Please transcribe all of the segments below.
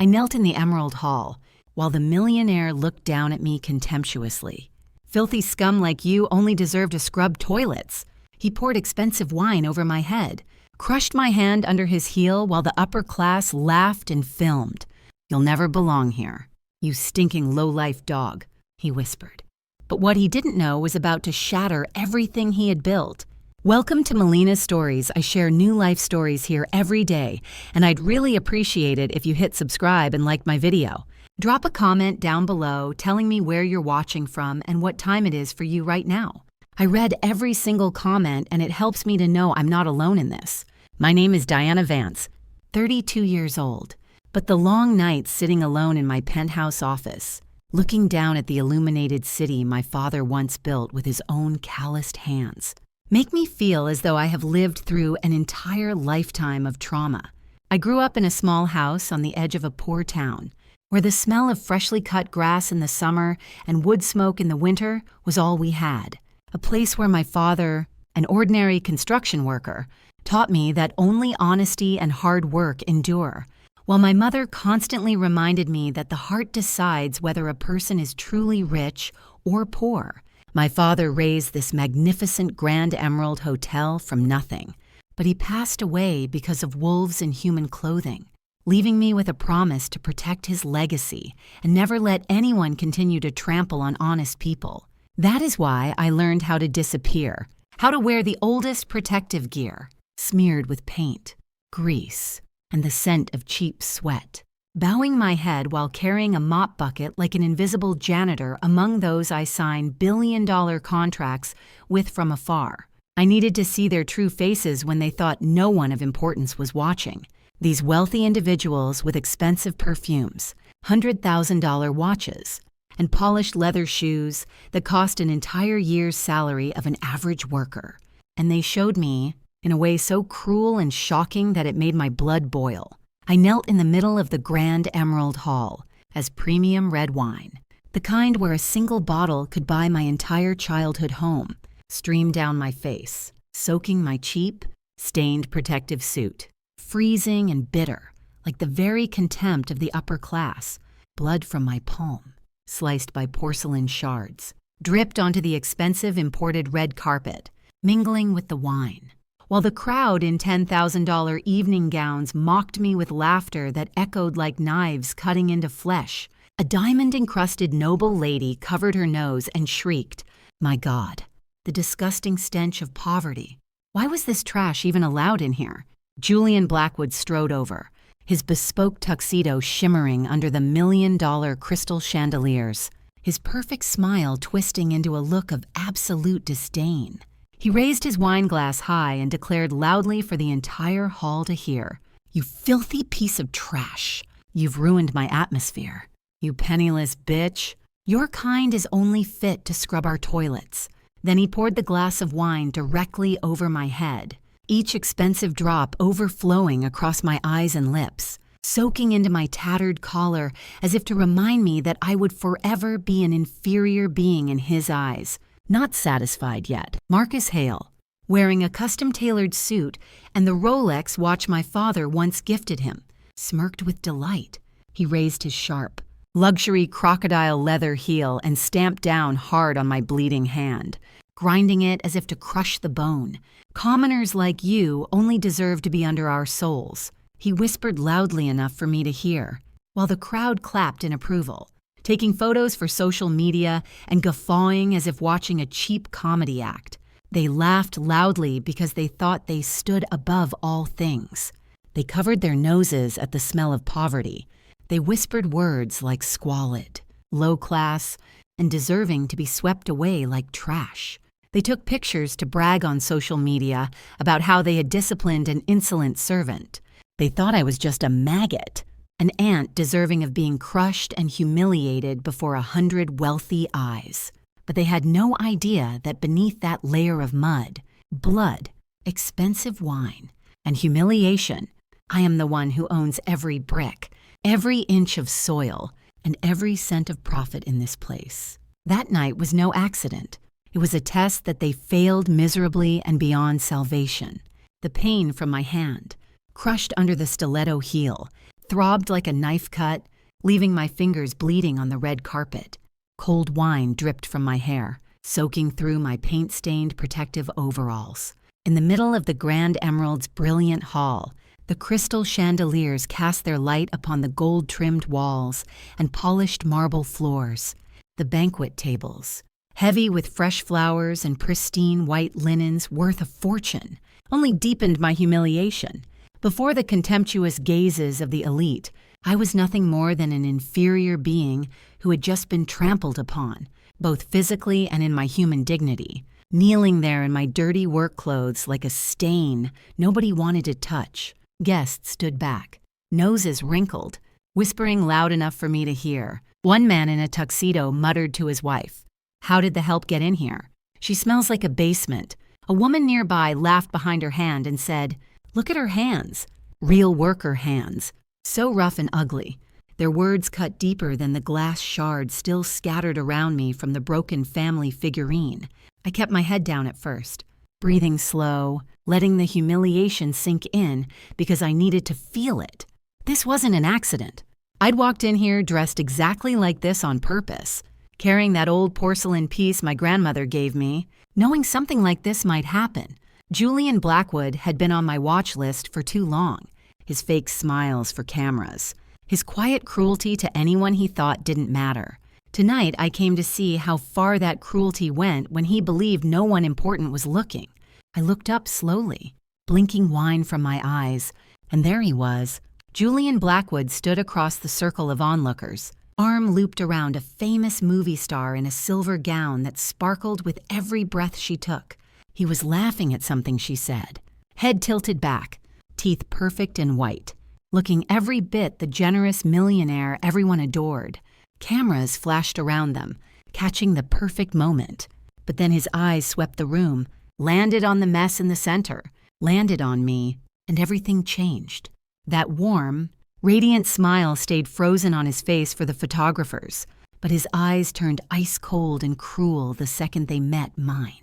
I knelt in the emerald hall, while the millionaire looked down at me contemptuously. Filthy scum like you only deserve to scrub toilets. He poured expensive wine over my head, crushed my hand under his heel while the upper class laughed and filmed. You'll never belong here, you stinking low-life dog, he whispered. But what he didn't know was about to shatter everything he had built. Welcome to Melina's Stories. I share new life stories here every day, and I'd really appreciate it if you hit subscribe and like my video. Drop a comment down below telling me where you're watching from and what time it is for you right now. I read every single comment, and it helps me to know I'm not alone in this. My name is Diana Vance, 32 years old, but the long nights sitting alone in my penthouse office, looking down at the illuminated city my father once built with his own calloused hands, make me feel as though I have lived through an entire lifetime of trauma. I grew up in a small house on the edge of a poor town, where the smell of freshly cut grass in the summer and wood smoke in the winter was all we had. A place where my father, an ordinary construction worker, taught me that only honesty and hard work endure, while my mother constantly reminded me that the heart decides whether a person is truly rich or poor. My father raised this magnificent Grand Emerald Hotel from nothing, but he passed away because of wolves in human clothing, leaving me with a promise to protect his legacy and never let anyone continue to trample on honest people. That is why I learned how to disappear, how to wear the oldest protective gear, smeared with paint, grease, and the scent of cheap sweat, bowing my head while carrying a mop bucket like an invisible janitor among those I signed billion-dollar contracts with from afar. I needed to see their true faces when they thought no one of importance was watching. These wealthy individuals with expensive perfumes, $100,000 watches, and polished leather shoes that cost an entire year's salary of an average worker. And they showed me in a way so cruel and shocking that it made my blood boil. I knelt in the middle of the Grand Emerald Hall as premium red wine, the kind where a single bottle could buy my entire childhood home, streamed down my face, soaking my cheap, stained protective suit, freezing and bitter, like the very contempt of the upper class. Blood from my palm, sliced by porcelain shards, dripped onto the expensive imported red carpet, mingling with the wine, while the crowd in $10,000 evening gowns mocked me with laughter that echoed like knives cutting into flesh. A diamond-encrusted noble lady covered her nose and shrieked, "My God, the disgusting stench of poverty. Why was this trash even allowed in here?" Julian Blackwood strode over, his bespoke tuxedo shimmering under the $1,000,000 crystal chandeliers, his perfect smile twisting into a look of absolute disdain. He raised his wine glass high and declared loudly for the entire hall to hear, "You filthy piece of trash. You've ruined my atmosphere. You penniless bitch. Your kind is only fit to scrub our toilets." Then he poured the glass of wine directly over my head, each expensive drop overflowing across my eyes and lips, soaking into my tattered collar as if to remind me that I would forever be an inferior being in his eyes. Not satisfied yet, Marcus Hale, wearing a custom-tailored suit and the Rolex watch my father once gifted him, smirked with delight. He raised his sharp, luxury crocodile leather heel and stamped down hard on my bleeding hand, grinding it as if to crush the bone. "Commoners like you only deserve to be under our soles," he whispered loudly enough for me to hear, while the crowd clapped in approval, taking photos for social media and guffawing as if watching a cheap comedy act. They laughed loudly because they thought they stood above all things. They covered their noses at the smell of poverty. They whispered words like squalid, low class, and deserving to be swept away like trash. They took pictures to brag on social media about how they had disciplined an insolent servant. They thought I was just a maggot, an ant deserving of being crushed and humiliated before 100 wealthy eyes. But they had no idea that beneath that layer of mud, blood, expensive wine, and humiliation, I am the one who owns every brick, every inch of soil, and every cent of profit in this place. That night was no accident. It was a test that they failed miserably and beyond salvation. The pain from my hand, crushed under the stiletto heel, throbbed like a knife cut, leaving my fingers bleeding on the red carpet. Cold wine dripped from my hair, soaking through my paint-stained protective overalls. In the middle of the Grand Emerald's brilliant hall, the crystal chandeliers cast their light upon the gold-trimmed walls and polished marble floors. The banquet tables, heavy with fresh flowers and pristine white linens worth a fortune, only deepened my humiliation. Before the contemptuous gazes of the elite, I was nothing more than an inferior being who had just been trampled upon, both physically and in my human dignity, kneeling there in my dirty work clothes like a stain nobody wanted to touch. Guests stood back, noses wrinkled, whispering loud enough for me to hear. One man in a tuxedo muttered to his wife, "How did the help get in here? She smells like a basement." A woman nearby laughed behind her hand and said, "Look at her hands, real worker hands, so rough and ugly." Their words cut deeper than the glass shards still scattered around me from the broken family figurine. I kept my head down at first, breathing slow, letting the humiliation sink in because I needed to feel it. This wasn't an accident. I'd walked in here dressed exactly like this on purpose, carrying that old porcelain piece my grandmother gave me, knowing something like this might happen. Julian Blackwood had been on my watch list for too long, his fake smiles for cameras, his quiet cruelty to anyone he thought didn't matter. Tonight, I came to see how far that cruelty went when he believed no one important was looking. I looked up slowly, blinking wine from my eyes, and there he was. Julian Blackwood stood across the circle of onlookers, arm looped around a famous movie star in a silver gown that sparkled with every breath she took. He was laughing at something she said, head tilted back, teeth perfect and white, looking every bit the generous millionaire everyone adored. Cameras flashed around them, catching the perfect moment. But then his eyes swept the room, landed on the mess in the center, landed on me, and everything changed. That warm, radiant smile stayed frozen on his face for the photographers, but his eyes turned ice cold and cruel the second they met mine.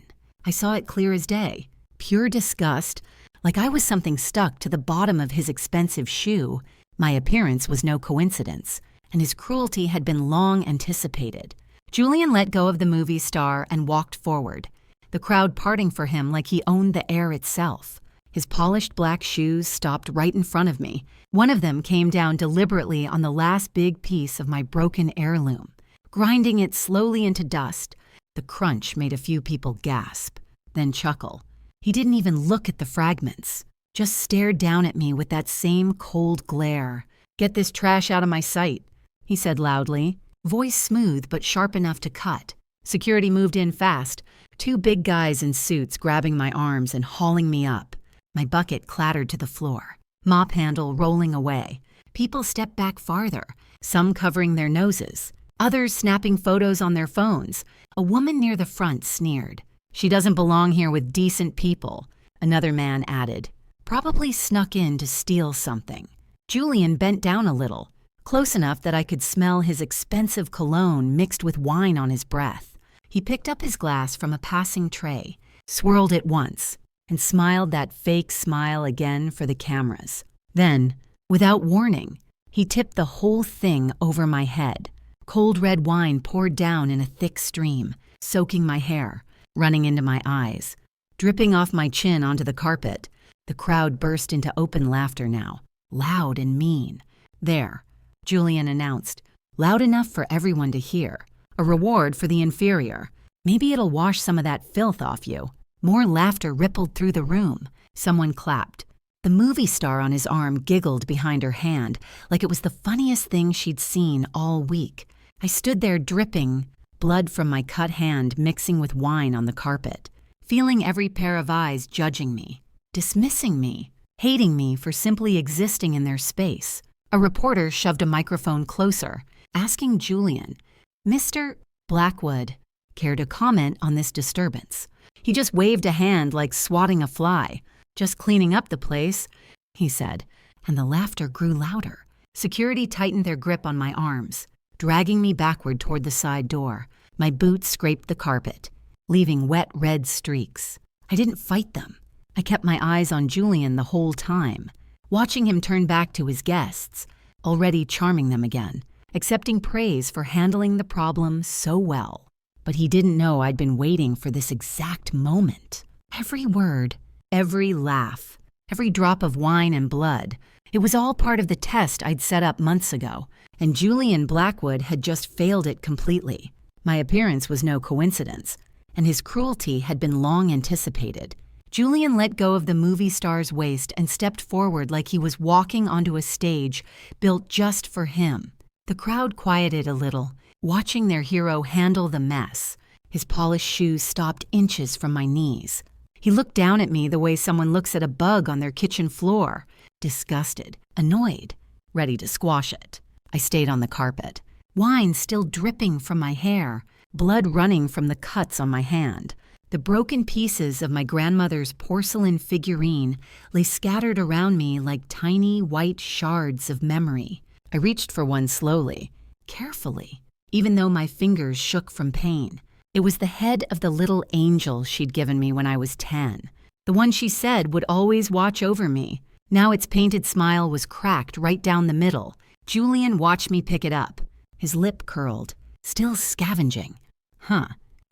I saw it clear as day, pure disgust, like I was something stuck to the bottom of his expensive shoe. My appearance was no coincidence, and his cruelty had been long anticipated. Julian let go of the movie star and walked forward, the crowd parting for him like he owned the air itself. His polished black shoes stopped right in front of me. One of them came down deliberately on the last big piece of my broken heirloom, grinding it slowly into dust. The crunch made a few people gasp, then chuckle. He didn't even look at the fragments, just stared down at me with that same cold glare. "Get this trash out of my sight," he said loudly, voice smooth but sharp enough to cut. Security moved in fast, two big guys in suits grabbing my arms and hauling me up. My bucket clattered to the floor, mop handle rolling away. People stepped back farther, some covering their noses, others snapping photos on their phones. A woman near the front sneered. "She doesn't belong here with decent people," another man added. Probably snuck in to steal something. Julian bent down a little, close enough that I could smell his expensive cologne mixed with wine on his breath. He picked up his glass from a passing tray, swirled it once, and smiled that fake smile again for the cameras. Then, without warning, he tipped the whole thing over my head. Cold red wine poured down in a thick stream, soaking my hair, running into my eyes, dripping off my chin onto the carpet. The crowd burst into open laughter now, loud and mean. "There," Julian announced, loud enough for everyone to hear. "A reward for the inferior. Maybe it'll wash some of that filth off you." More laughter rippled through the room. Someone clapped. The movie star on his arm giggled behind her hand, like it was the funniest thing she'd seen all week. I stood there dripping, blood from my cut hand mixing with wine on the carpet, feeling every pair of eyes judging me, dismissing me, hating me for simply existing in their space. A reporter shoved a microphone closer, asking Julian, "Mr. Blackwood, care to comment on this disturbance?" He just waved a hand like swatting a fly. "Just cleaning up the place," he said, and the laughter grew louder. Security tightened their grip on my arms, dragging me backward toward the side door. My boots scraped the carpet, leaving wet red streaks. I didn't fight them. I kept my eyes on Julian the whole time, watching him turn back to his guests, already charming them again, accepting praise for handling the problem so well. But he didn't know I'd been waiting for this exact moment. Every word, every laugh, every drop of wine and blood, it was all part of the test I'd set up months ago, and Julian Blackwood had just failed it completely. My appearance was no coincidence, and his cruelty had been long anticipated. Julian let go of the movie star's waist and stepped forward like he was walking onto a stage built just for him. The crowd quieted a little, watching their hero handle the mess. His polished shoes stopped inches from my knees. He looked down at me the way someone looks at a bug on their kitchen floor, disgusted, annoyed, ready to squash it. I stayed on the carpet, wine still dripping from my hair, blood running from the cuts on my hand. The broken pieces of my grandmother's porcelain figurine lay scattered around me like tiny white shards of memory. I reached for one slowly, carefully, even though my fingers shook from pain. It was the head of the little angel she'd given me when I was 10, the one she said would always watch over me. Now its painted smile was cracked right down the middle. Julian watched me pick it up. His lip curled, still scavenging.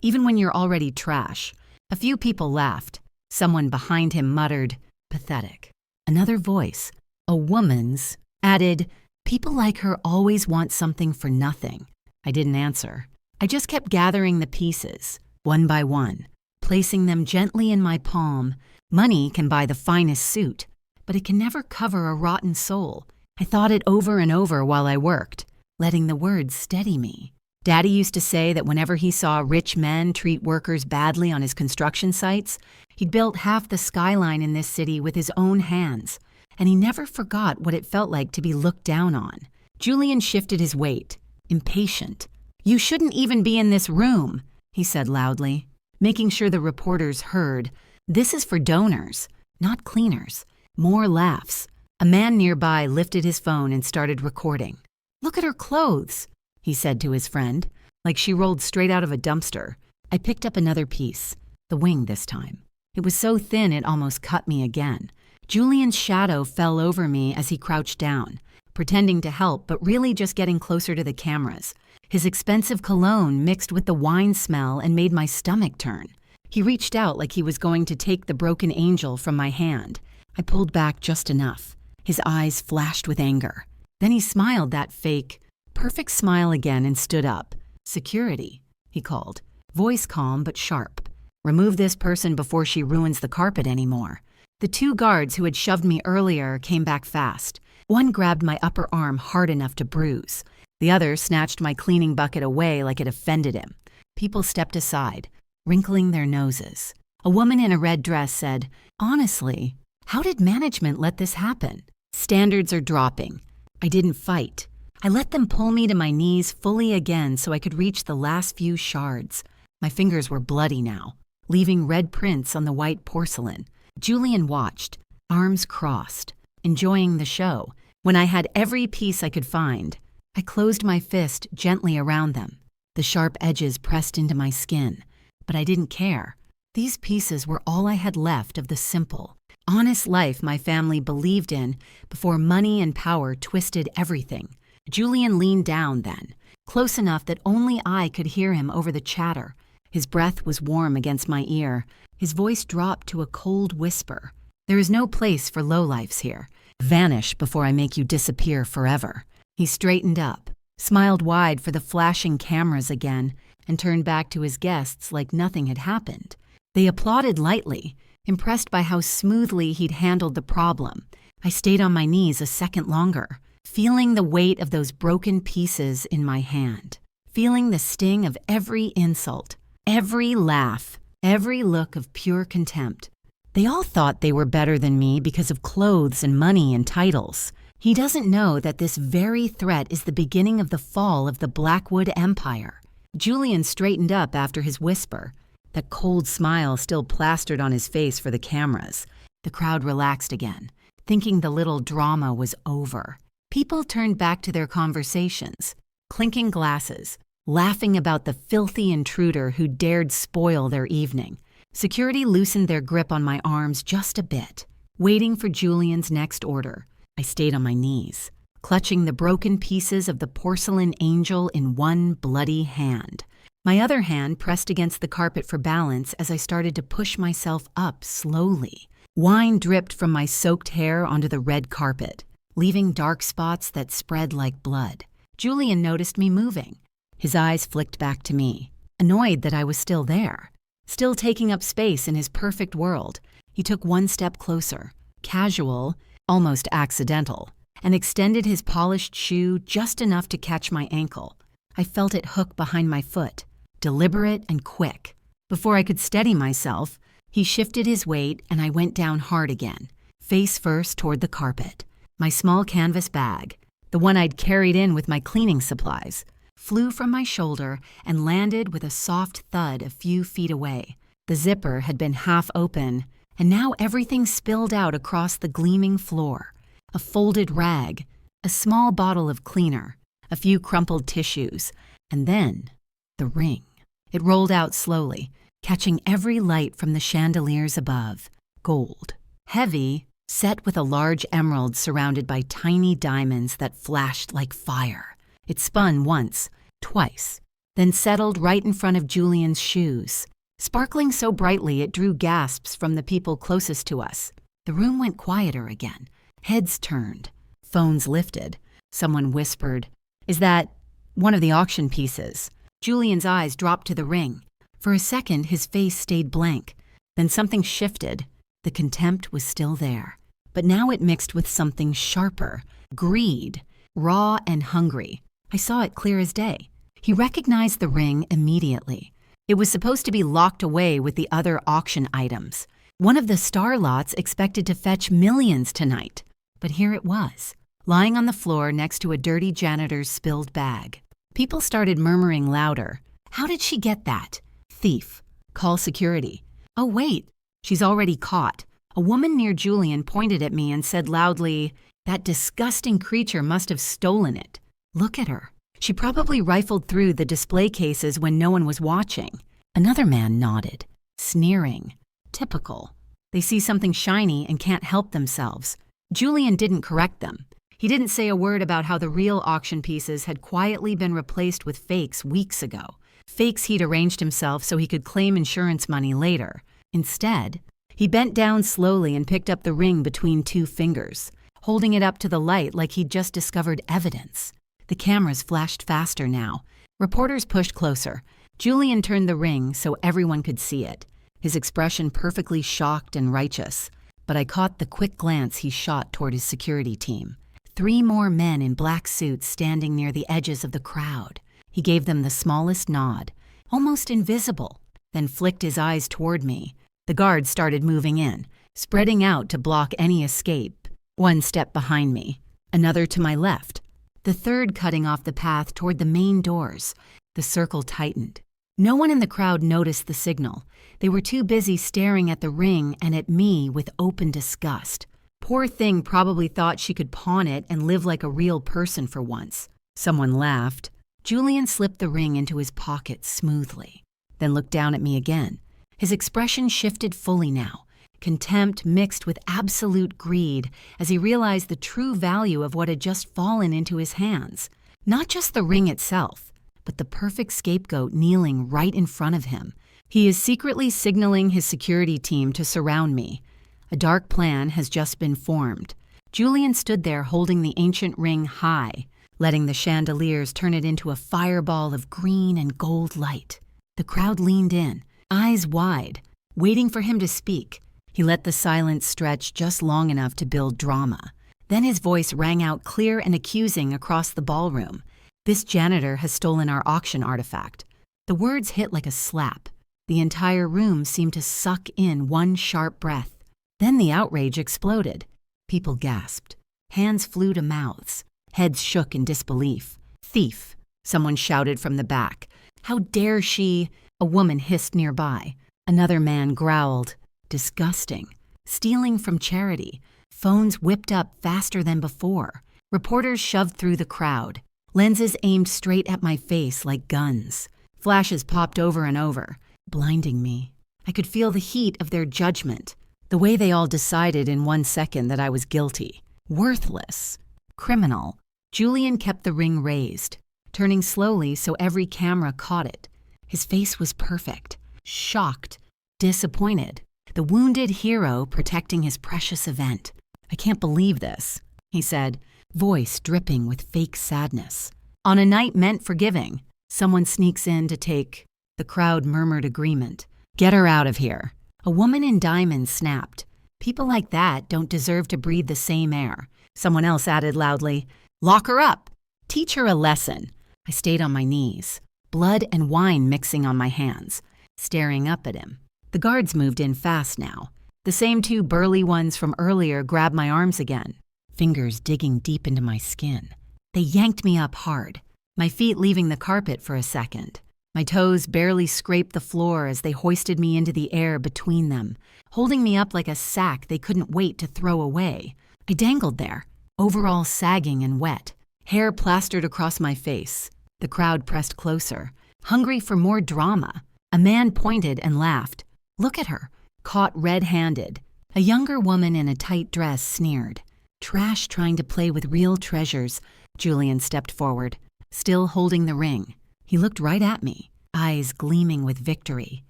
Even when you're already trash. A few people laughed. Someone behind him muttered, "Pathetic." Another voice, a woman's, added, "People like her always want something for nothing." I didn't answer. I just kept gathering the pieces, one by one, placing them gently in my palm. Money can buy the finest suit, but it can never cover a rotten soul. I thought it over and over while I worked, letting the words steady me. Daddy used to say that whenever he saw rich men treat workers badly on his construction sites, he'd built half the skyline in this city with his own hands, and he never forgot what it felt like to be looked down on. Julian shifted his weight, impatient. "You shouldn't even be in this room," he said loudly, making sure the reporters heard. "This is for donors, not cleaners." More laughs. A man nearby lifted his phone and started recording. "Look at her clothes," he said to his friend, like she rolled straight out of a dumpster. I picked up another piece, the wing this time. It was so thin it almost cut me again. Julian's shadow fell over me as he crouched down, pretending to help but really just getting closer to the cameras. His expensive cologne mixed with the wine smell and made my stomach turn. He reached out like he was going to take the broken angel from my hand. I pulled back just enough. His eyes flashed with anger. Then he smiled that fake, perfect smile again and stood up. "Security," he called, voice calm but sharp. "Remove this person before she ruins the carpet anymore." The two guards who had shoved me earlier came back fast. One grabbed my upper arm hard enough to bruise. The other snatched my cleaning bucket away like it offended him. People stepped aside, wrinkling their noses. A woman in a red dress said, "Honestly, how did management let this happen? Standards are dropping." I didn't fight. I let them pull me to my knees fully again so I could reach the last few shards. My fingers were bloody now, leaving red prints on the white porcelain. Julian watched, arms crossed, enjoying the show. When I had every piece I could find, I closed my fist gently around them. The sharp edges pressed into my skin, but I didn't care. These pieces were all I had left of the simple, honest life my family believed in before money and power twisted everything. Julian leaned down then, close enough that only I could hear him over the chatter. His breath was warm against my ear. His voice dropped to a cold whisper. "There is no place for lowlifes here. Vanish before I make you disappear forever." He straightened up, smiled wide for the flashing cameras again, and turned back to his guests like nothing had happened. They applauded lightly, impressed by how smoothly he'd handled the problem. I stayed on my knees a second longer, feeling the weight of those broken pieces in my hand, feeling the sting of every insult, every laugh, every look of pure contempt. They all thought they were better than me because of clothes and money and titles. He doesn't know that this very threat is the beginning of the fall of the Blackwood Empire. Julian straightened up after his whisper, that cold smile still plastered on his face for the cameras. The crowd relaxed again, thinking the little drama was over. People turned back to their conversations, clinking glasses, laughing about the filthy intruder who dared spoil their evening. Security loosened their grip on my arms just a bit, waiting for Julian's next order. I stayed on my knees, clutching the broken pieces of the porcelain angel in one bloody hand. My other hand pressed against the carpet for balance as I started to push myself up slowly. Wine dripped from my soaked hair onto the red carpet, leaving dark spots that spread like blood. Julian noticed me moving. His eyes flicked back to me, annoyed that I was still there, still taking up space in his perfect world. He took one step closer, casual, almost accidental, and extended his polished shoe just enough to catch my ankle. I felt it hook behind my foot, deliberate and quick. Before I could steady myself, he shifted his weight and I went down hard again, face first toward the carpet. My small canvas bag, the one I'd carried in with my cleaning supplies, flew from my shoulder and landed with a soft thud a few feet away. The zipper had been half open, and now everything spilled out across the gleaming floor. A folded rag, a small bottle of cleaner, a few crumpled tissues, and then the ring. It rolled out slowly, catching every light from the chandeliers above. Gold, heavy, set with a large emerald surrounded by tiny diamonds that flashed like fire. It spun once, twice, then settled right in front of Julian's shoes, sparkling so brightly it drew gasps from the people closest to us. The room went quieter again. Heads turned, phones lifted. Someone whispered, "Is that one of the auction pieces?" Julian's eyes dropped to the ring. For a second, his face stayed blank. Then something shifted. The contempt was still there, but now it mixed with something sharper, greed, raw and hungry. I saw it clear as day. He recognized the ring immediately. It was supposed to be locked away with the other auction items. One of the star lots expected to fetch millions tonight. But here it was, lying on the floor next to a dirty janitor's spilled bag. People started murmuring louder. How did she get that? Thief. Call security. Oh wait, she's already caught. A woman near Julian pointed at me and said loudly, "That disgusting creature must have stolen it. Look at her. She probably rifled through the display cases when no one was watching." Another man nodded, sneering. Typical. They see something shiny and can't help themselves. Julian didn't correct them. He didn't say a word about how the real auction pieces had quietly been replaced with fakes weeks ago. Fakes he'd arranged himself so he could claim insurance money later. Instead, he bent down slowly and picked up the ring between two fingers, holding it up to the light like he'd just discovered evidence. The cameras flashed faster now. Reporters pushed closer. Julian turned the ring so everyone could see it, his expression perfectly shocked and righteous. But I caught the quick glance he shot toward his security team. 3 more men in black suits standing near the edges of the crowd. He gave them the smallest nod, almost invisible, then flicked his eyes toward me. The guards started moving in, spreading out to block any escape. One step behind me, another to my left, the third cutting off the path toward the main doors. The circle tightened. No one in the crowd noticed the signal. They were too busy staring at the ring and at me with open disgust. Poor thing probably thought she could pawn it and live like a real person for once. Someone laughed. Julian slipped the ring into his pocket smoothly, then looked down at me again. His expression shifted fully now, contempt mixed with absolute greed as he realized the true value of what had just fallen into his hands. Not just the ring itself, but the perfect scapegoat kneeling right in front of him. He is secretly signaling his security team to surround me. A dark plan has just been formed. Julian stood there holding the ancient ring high, letting the chandeliers turn it into a fireball of green and gold light. The crowd leaned in, eyes wide, waiting for him to speak. He let the silence stretch just long enough to build drama. Then his voice rang out clear and accusing across the ballroom. "This janitor has stolen our auction artifact." The words hit like a slap. The entire room seemed to suck in one sharp breath. Then the outrage exploded. People gasped. Hands flew to mouths. Heads shook in disbelief. "Thief!" someone shouted from the back. "How dare she?" a woman hissed nearby. Another man growled. "Disgusting. Stealing from charity." Phones whipped up faster than before. Reporters shoved through the crowd. Lenses aimed straight at my face like guns. Flashes popped over and over, blinding me. I could feel the heat of their judgment, the way they all decided in 1 second that I was guilty, worthless, criminal. Julian kept the ring raised, turning slowly so every camera caught it. His face was perfect, shocked, disappointed. The wounded hero protecting his precious event. "I can't believe this," he said, voice dripping with fake sadness. "On a night meant for giving, someone sneaks in to take..." The crowd murmured agreement. "Get her out of here." A woman in diamonds snapped. "People like that don't deserve to breathe the same air." Someone else added loudly, "Lock her up. Teach her a lesson." I stayed on my knees, blood and wine mixing on my hands, staring up at him. The guards moved in fast now. The same two burly ones from earlier grabbed my arms again, fingers digging deep into my skin. They yanked me up hard, my feet leaving the carpet for a second. My toes barely scraped the floor as they hoisted me into the air between them, holding me up like a sack they couldn't wait to throw away. I dangled there, overalls sagging and wet, hair plastered across my face. The crowd pressed closer, hungry for more drama. A man pointed and laughed. "Look at her, caught red-handed." A younger woman in a tight dress sneered. "Trash trying to play with real treasures." Julian stepped forward, still holding the ring. He looked right at me, eyes gleaming with victory.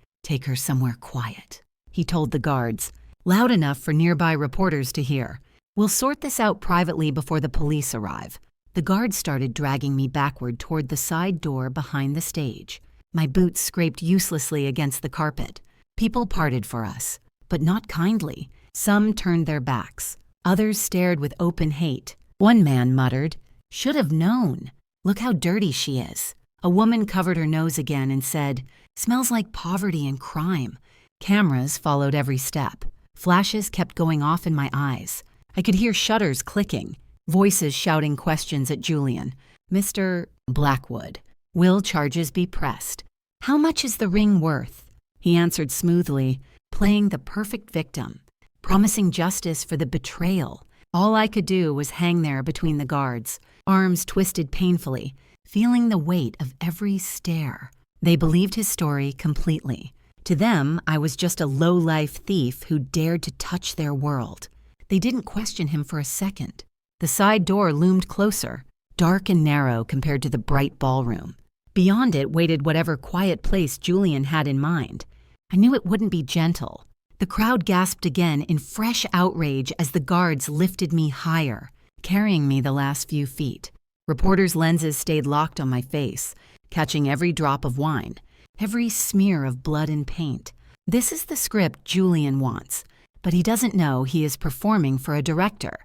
"Take her somewhere quiet," he told the guards, loud enough for nearby reporters to hear. "We'll sort this out privately before the police arrive." The guards started dragging me backward toward the side door behind the stage. My boots scraped uselessly against the carpet. People parted for us, but not kindly. Some turned their backs. Others stared with open hate. One man muttered, "Should have known. Look how dirty she is." A woman covered her nose again and said, "Smells like poverty and crime." Cameras followed every step. Flashes kept going off in my eyes. I could hear shutters clicking, voices shouting questions at Julian. "Mr. Blackwood, will charges be pressed? How much is the ring worth?" He answered smoothly, playing the perfect victim, promising justice for the betrayal. All I could do was hang there between the guards, arms twisted painfully, feeling the weight of every stare. They believed his story completely. To them, I was just a low-life thief who dared to touch their world. They didn't question him for a second. The side door loomed closer, dark and narrow compared to the bright ballroom. Beyond it waited whatever quiet place Julian had in mind. I knew it wouldn't be gentle. The crowd gasped again in fresh outrage as the guards lifted me higher, carrying me the last few feet. Reporters' lenses stayed locked on my face, catching every drop of wine, every smear of blood and paint. This is the script Julian wants, but he doesn't know he is performing for a director.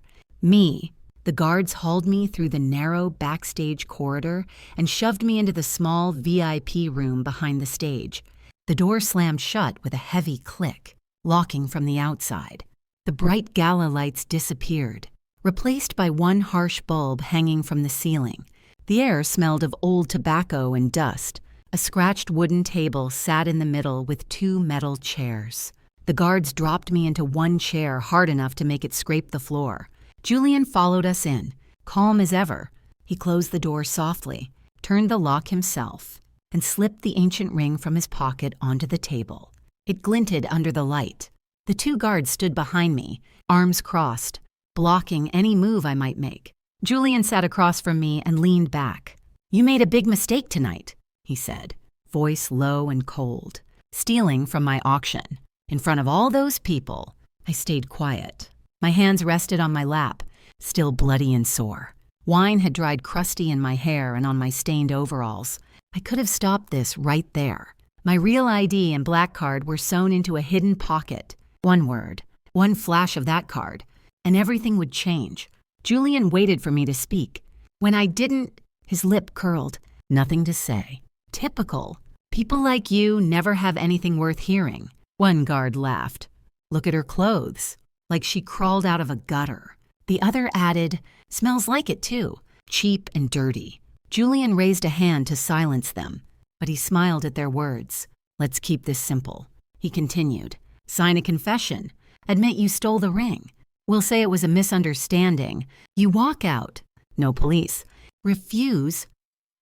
Me. The guards hauled me through the narrow backstage corridor and shoved me into the small VIP room behind the stage. The door slammed shut with a heavy click, locking from the outside. The bright gala lights disappeared, replaced by one harsh bulb hanging from the ceiling. The air smelled of old tobacco and dust. A scratched wooden table sat in the middle with two metal chairs. The guards dropped me into one chair hard enough to make it scrape the floor. Julian followed us in, calm as ever. He closed the door softly, turned the lock himself, and slipped the ancient ring from his pocket onto the table. It glinted under the light. The two guards stood behind me, arms crossed, blocking any move I might make. Julian sat across from me and leaned back. "You made a big mistake tonight," he said, voice low and cold. "Stealing from my auction. In front of all those people." I stayed quiet. My hands rested on my lap, still bloody and sore. Wine had dried crusty in my hair and on my stained overalls. I could have stopped this right there. My real ID and black card were sewn into a hidden pocket. One word, one flash of that card, and everything would change. Julian waited for me to speak. When I didn't, his lip curled. Nothing to say. Typical. People like you never have anything worth hearing. One guard laughed. "Look at her clothes. Like she crawled out of a gutter." The other added, "Smells like it too. Cheap and dirty." Julian raised a hand to silence them, but he smiled at their words. "Let's keep this simple," he continued. "Sign a confession. Admit you stole the ring. We'll say it was a misunderstanding. You walk out. No police. Refuse."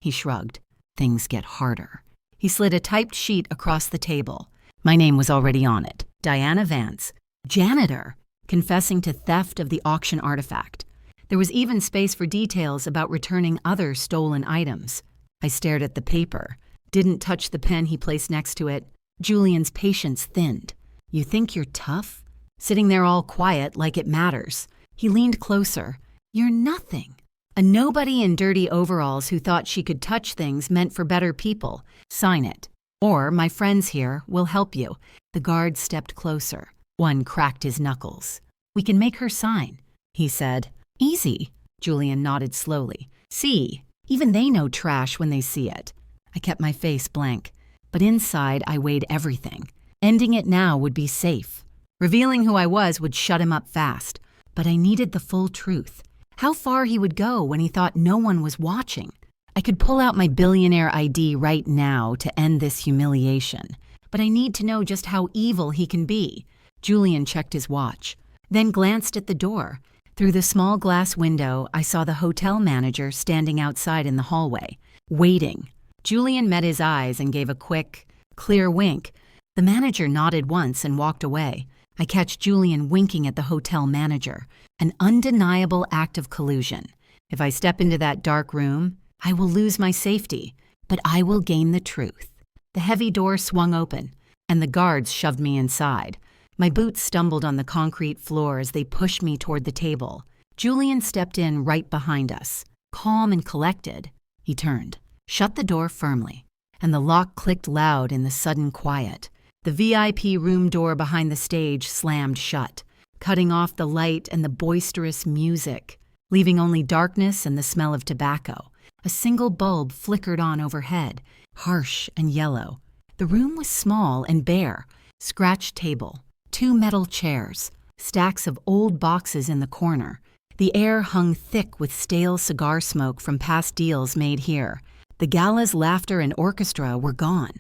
He shrugged. "Things get harder." He slid a typed sheet across the table. My name was already on it. Diana Vance, janitor, confessing to theft of the auction artifact. There was even space for details about returning other stolen items. I stared at the paper, didn't touch the pen he placed next to it. Julian's patience thinned. "You think you're tough? Sitting there all quiet like it matters." He leaned closer. "You're nothing. A nobody in dirty overalls who thought she could touch things meant for better people. Sign it. Or my friends here will help you." The guard stepped closer. One cracked his knuckles. "We can make her sign," he said. "Easy." Julian nodded slowly. "See, even they know trash when they see it." I kept my face blank, but inside I weighed everything. Ending it now would be safe. Revealing who I was would shut him up fast, but I needed the full truth. How far he would go when he thought no one was watching. I could pull out my billionaire ID right now to end this humiliation, but I need to know just how evil he can be. Julian checked his watch, then glanced at the door. Through the small glass window, I saw the hotel manager standing outside in the hallway, waiting. Julian met his eyes and gave a quick, clear wink. The manager nodded once and walked away. I catch Julian winking at the hotel manager, an undeniable act of collusion. If I step into that dark room, I will lose my safety, but I will gain the truth. The heavy door swung open, and the guards shoved me inside. My boots stumbled on the concrete floor as they pushed me toward the table. Julian stepped in right behind us. Calm and collected, he turned, shut the door firmly, and the lock clicked loud in the sudden quiet. The VIP room door behind the stage slammed shut, cutting off the light and the boisterous music, leaving only darkness and the smell of tobacco. A single bulb flickered on overhead, harsh and yellow. The room was small and bare. Scratched table, 2 metal chairs, stacks of old boxes in the corner. The air hung thick with stale cigar smoke from past deals made here. The gala's laughter and orchestra were gone,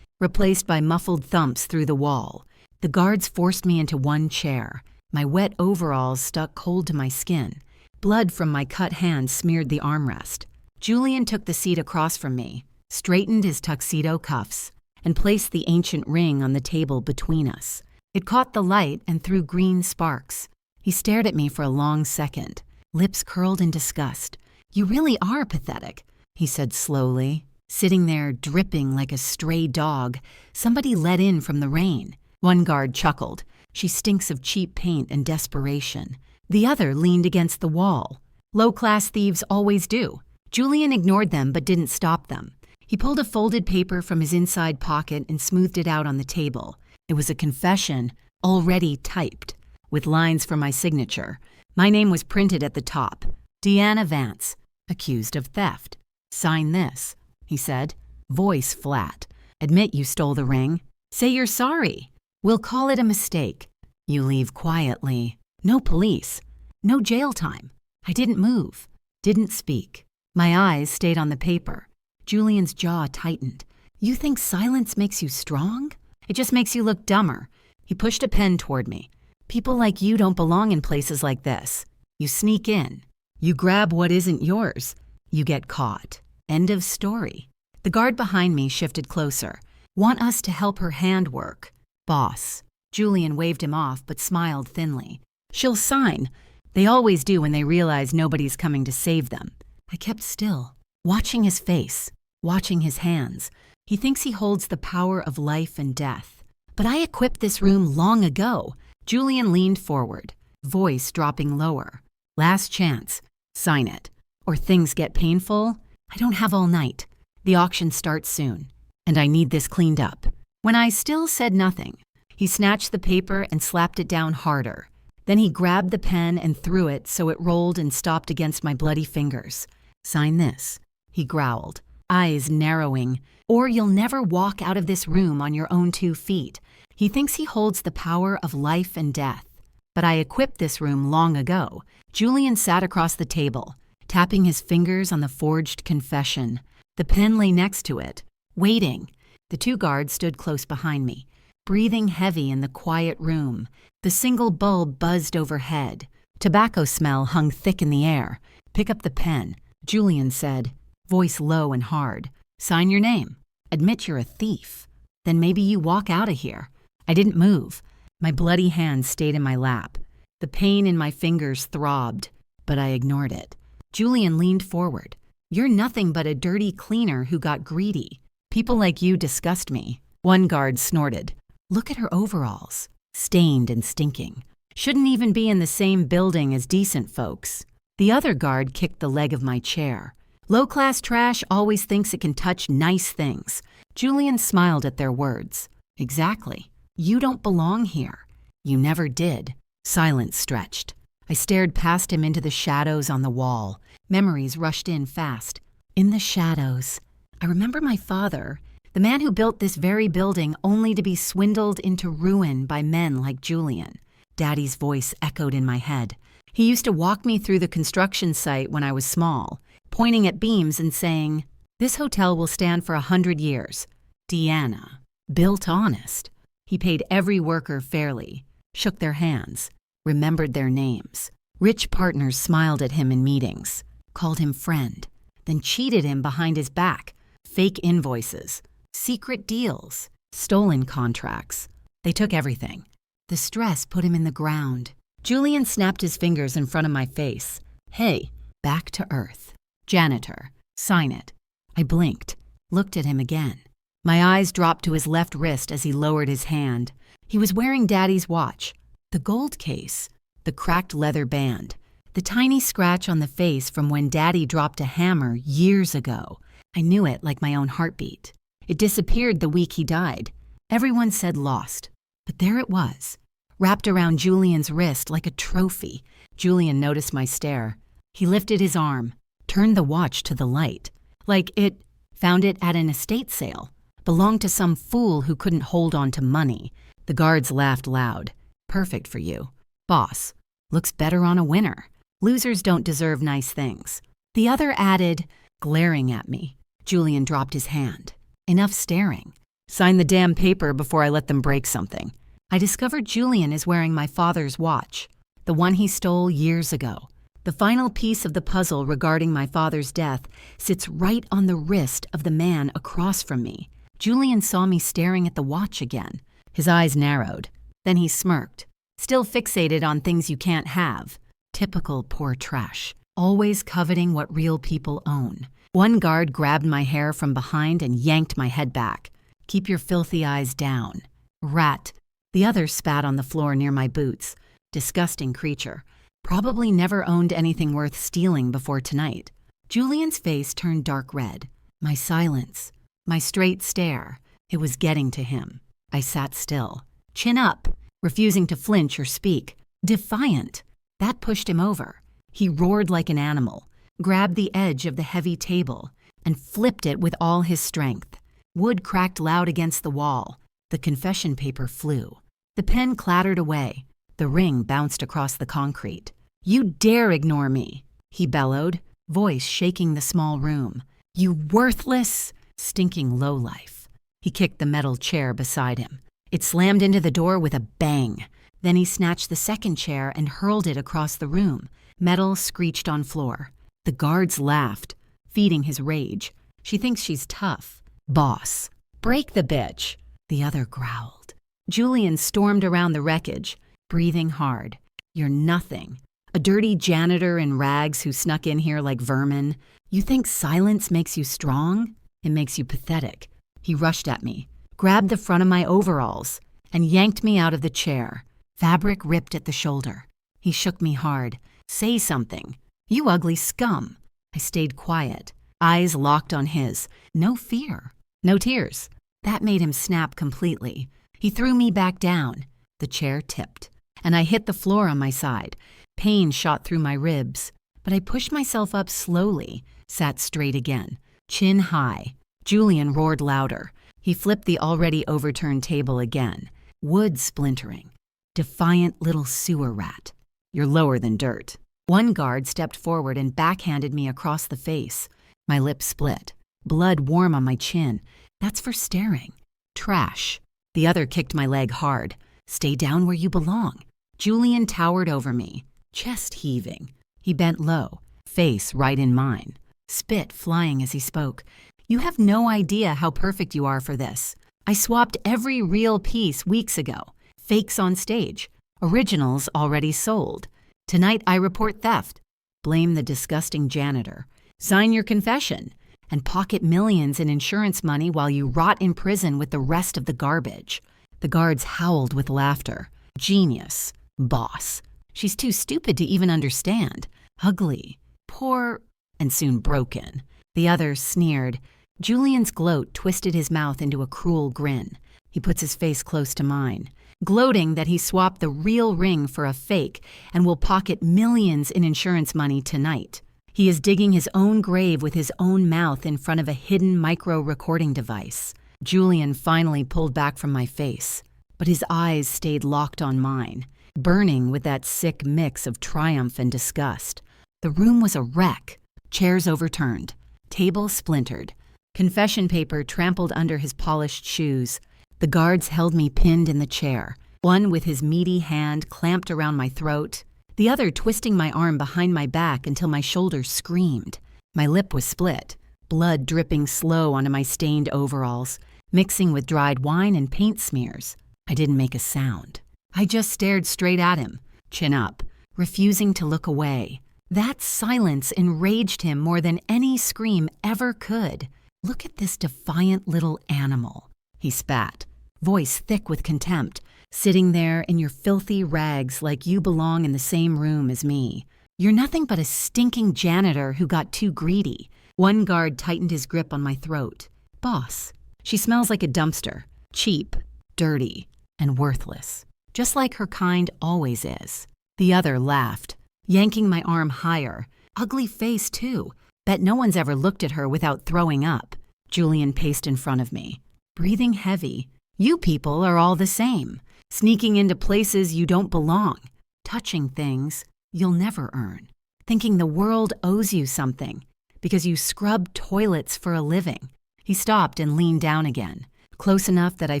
replaced by muffled thumps through the wall. The guards forced me into one chair. My wet overalls stuck cold to my skin. Blood from my cut hand smeared the armrest. Julian took the seat across from me, straightened his tuxedo cuffs, and placed the ancient ring on the table between us. It caught the light and threw green sparks. He stared at me for a long second, lips curled in disgust. "You really are pathetic," he said slowly. Sitting there, dripping like a stray dog, somebody let in from the rain. One guard chuckled. "She stinks of cheap paint and desperation." The other leaned against the wall. "Low-class thieves always do." Julian ignored them but didn't stop them. He pulled a folded paper from his inside pocket and smoothed it out on the table. It was a confession, already typed, with lines for my signature. My name was printed at the top. Deanna Vance, accused of theft. "Sign this," he said, voice flat. "Admit you stole the ring. Say you're sorry. We'll call it a mistake. You leave quietly. No police. No jail time." I didn't move, didn't speak. My eyes stayed on the paper. Julian's jaw tightened. "You think silence makes you strong? It just makes you look dumber." He pushed a pen toward me. "People like you don't belong in places like this. You sneak in. You grab what isn't yours. You get caught. End of story." The guard behind me shifted closer. "Want us to help her handwork." "Boss." Julian waved him off but smiled thinly. "She'll sign. They always do when they realize nobody's coming to save them." I kept still, watching his face, watching his hands. He thinks he holds the power of life and death. But I equipped this room long ago. Julian leaned forward, voice dropping lower. "Last chance. Sign it. Or things get painful. I don't have all night. The auction starts soon, and I need this cleaned up." When I still said nothing, he snatched the paper and slapped it down harder. Then he grabbed the pen and threw it so it rolled and stopped against my bloody fingers. "Sign this," he growled, eyes narrowing, "or you'll never walk out of this room on your own 2 feet. He thinks he holds the power of life and death. But I equipped this room long ago. Julian sat across the table, tapping his fingers on the forged confession. The pen lay next to it, waiting. The 2 guards stood close behind me, breathing heavy in the quiet room. The single bulb buzzed overhead. Tobacco smell hung thick in the air. "Pick up the pen," Julian said, voice low and hard. "Sign your name. Admit you're a thief. Then maybe you walk out of here." I didn't move. My bloody hand stayed in my lap. The pain in my fingers throbbed. but I ignored it. Julian leaned forward. "You're nothing but a dirty cleaner who got greedy. People like you disgust me." One guard snorted. "Look at her overalls. Stained and stinking. Shouldn't even be in the same building as decent folks." The other guard kicked the leg of my chair. "Low-class trash always thinks it can touch nice things." Julian smiled at their words. "Exactly. You don't belong here. You never did." Silence stretched. I stared past him into the shadows on the wall. Memories rushed in fast. In the shadows, I remember my father, the man who built this very building only to be swindled into ruin by men like Julian. Daddy's voice echoed in my head. He used to walk me through the construction site when I was small, pointing at beams and saying, "This hotel will stand for 100 years. Deanna, built honest." He paid every worker fairly, shook their hands, remembered their names. Rich partners smiled at him in meetings, called him friend, then cheated him behind his back. Fake invoices, secret deals, stolen contracts. They took everything. The stress put him in the ground. Julian snapped his fingers in front of my face. "Hey, back to earth. Janitor, sign it." I blinked, looked at him again. My eyes dropped to his left wrist as he lowered his hand. He was wearing Daddy's watch. The gold case, the cracked leather band, the tiny scratch on the face from when Daddy dropped a hammer years ago. I knew it like my own heartbeat. It disappeared the week he died. Everyone said lost. But there it was, wrapped around Julian's wrist like a trophy. Julian noticed my stare. He lifted his arm, turned the watch to the light. Like it found it at an estate sale. Belonged to some fool who couldn't hold on to money. The guards laughed loud. "Perfect for you. Boss, looks better on a winner. Losers don't deserve nice things." The other added, glaring at me. Julian dropped his hand. "Enough staring. Sign the damn paper before I let them break something." I discovered Julian is wearing my father's watch, the one he stole years ago. The final piece of the puzzle regarding my father's death sits right on the wrist of the man across from me. Julian saw me staring at the watch again. His eyes narrowed. Then he smirked, still fixated on things you can't have. Typical poor trash, always coveting what real people own. One guard grabbed my hair from behind and yanked my head back. "Keep your filthy eyes down." "Rat." The other spat on the floor near my boots. Disgusting creature. Probably never owned anything worth stealing before tonight. Julian's face turned dark red. My silence, my straight stare, it was getting to him. I sat still, chin up, refusing to flinch or speak. Defiant. That pushed him over. He roared like an animal, grabbed the edge of the heavy table, and flipped it with all his strength. Wood cracked loud against the wall. The confession paper flew. The pen clattered away. The ring bounced across the concrete. "You dare ignore me," he bellowed, voice shaking the small room. "You worthless, stinking lowlife." He kicked the metal chair beside him. It slammed into the door with a bang. Then he snatched the second chair and hurled it across the room. Metal screeched on floor. The guards laughed, feeding his rage. "She thinks she's tough. Boss, break the bitch." The other growled. Julian stormed around the wreckage, breathing hard. "You're nothing. A dirty janitor in rags who snuck in here like vermin. You think silence makes you strong? It makes you pathetic." He rushed at me, grabbed the front of my overalls, and yanked me out of the chair. Fabric ripped at the shoulder. He shook me hard. "Say something. You ugly scum." I stayed quiet, eyes locked on his. No fear, no tears. That made him snap completely. He threw me back down. The chair tipped, and I hit the floor on my side. Pain shot through my ribs, but I pushed myself up slowly, sat straight again, chin high. Julian roared louder. He flipped the already overturned table again, wood splintering. "Defiant little sewer rat. You're lower than dirt." One guard stepped forward and backhanded me across the face. My lips split, blood warm on my chin. "That's for staring. Trash." The other kicked my leg hard. "Stay down where you belong." Julian towered over me, chest heaving. He bent low, face right in mine, spit flying as he spoke. "You have no idea how perfect you are for this. I swapped every real piece weeks ago. Fakes on stage. Originals already sold. Tonight I report theft. blame the disgusting janitor, sign your confession, and pocket millions in insurance money while you rot in prison with the rest of the garbage. The guards howled with laughter. Genius. Boss. She's too stupid to even understand. Ugly. Poor. And soon broken. The other sneered. Julian's gloat twisted his mouth into a cruel grin. He puts his face close to mine, gloating that he swapped the real ring for a fake and will pocket millions in insurance money tonight. He is digging his own grave with his own mouth in front of a hidden micro-recording device. Julian finally pulled back from my face, but his eyes stayed locked on mine, burning with that sick mix of triumph and disgust. The room was a wreck. Chairs overturned. Table splintered. Confession paper trampled under his polished shoes. The guards held me pinned in the chair, one with his meaty hand clamped around my throat, the other twisting my arm behind my back until my shoulder screamed. My lip was split, blood dripping slow onto my stained overalls, mixing with dried wine and paint smears. I didn't make a sound. I just stared straight at him, chin up, refusing to look away. That silence enraged him more than any scream ever could. Look at this defiant little animal, he spat, voice thick with contempt, sitting there in your filthy rags like you belong in the same room as me. You're nothing but a stinking janitor who got too greedy. One guard tightened his grip on my throat. Boss, she smells like a dumpster, cheap, dirty, and worthless, just like her kind always is. The other laughed, yanking my arm higher. Ugly face, too. Bet no one's ever looked at her without throwing up. Julian paced in front of me, breathing heavy. You people are all the same, sneaking into places you don't belong, touching things you'll never earn, thinking the world owes you something because you scrub toilets for a living. He stopped and leaned down again, close enough that I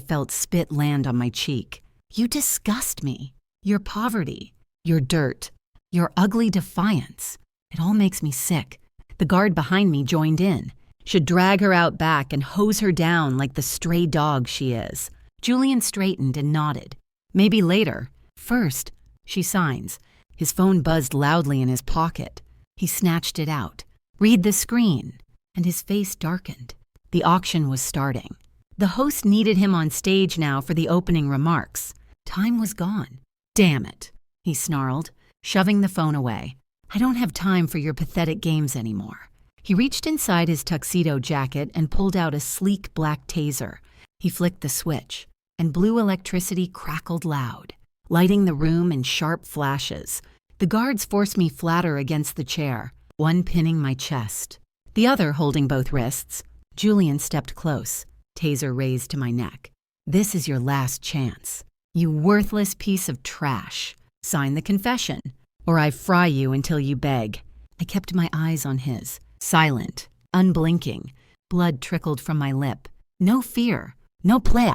felt spit land on my cheek. You disgust me. Your poverty, your dirt, your ugly defiance. It all makes me sick. The guard behind me joined in. Should drag her out back and hose her down like the stray dog she is. Julian straightened and nodded. Maybe later. First, she signs. His phone buzzed loudly in his pocket. He snatched it out. Read the screen. And his face darkened. The auction was starting. The host needed him on stage now for the opening remarks. Time was gone. Damn it, he snarled, shoving the phone away. I don't have time for your pathetic games anymore. He reached inside his tuxedo jacket and pulled out a sleek black taser. He flicked the switch, and blue electricity crackled loud, lighting the room in sharp flashes. The guards forced me flatter against the chair, one pinning my chest, the other holding both wrists. Julian stepped close, taser raised to my neck. This is your last chance. You worthless piece of trash. Sign the confession, or I fry you until you beg. I kept my eyes on his, silent, unblinking. Blood trickled from my lip. No fear, no plea.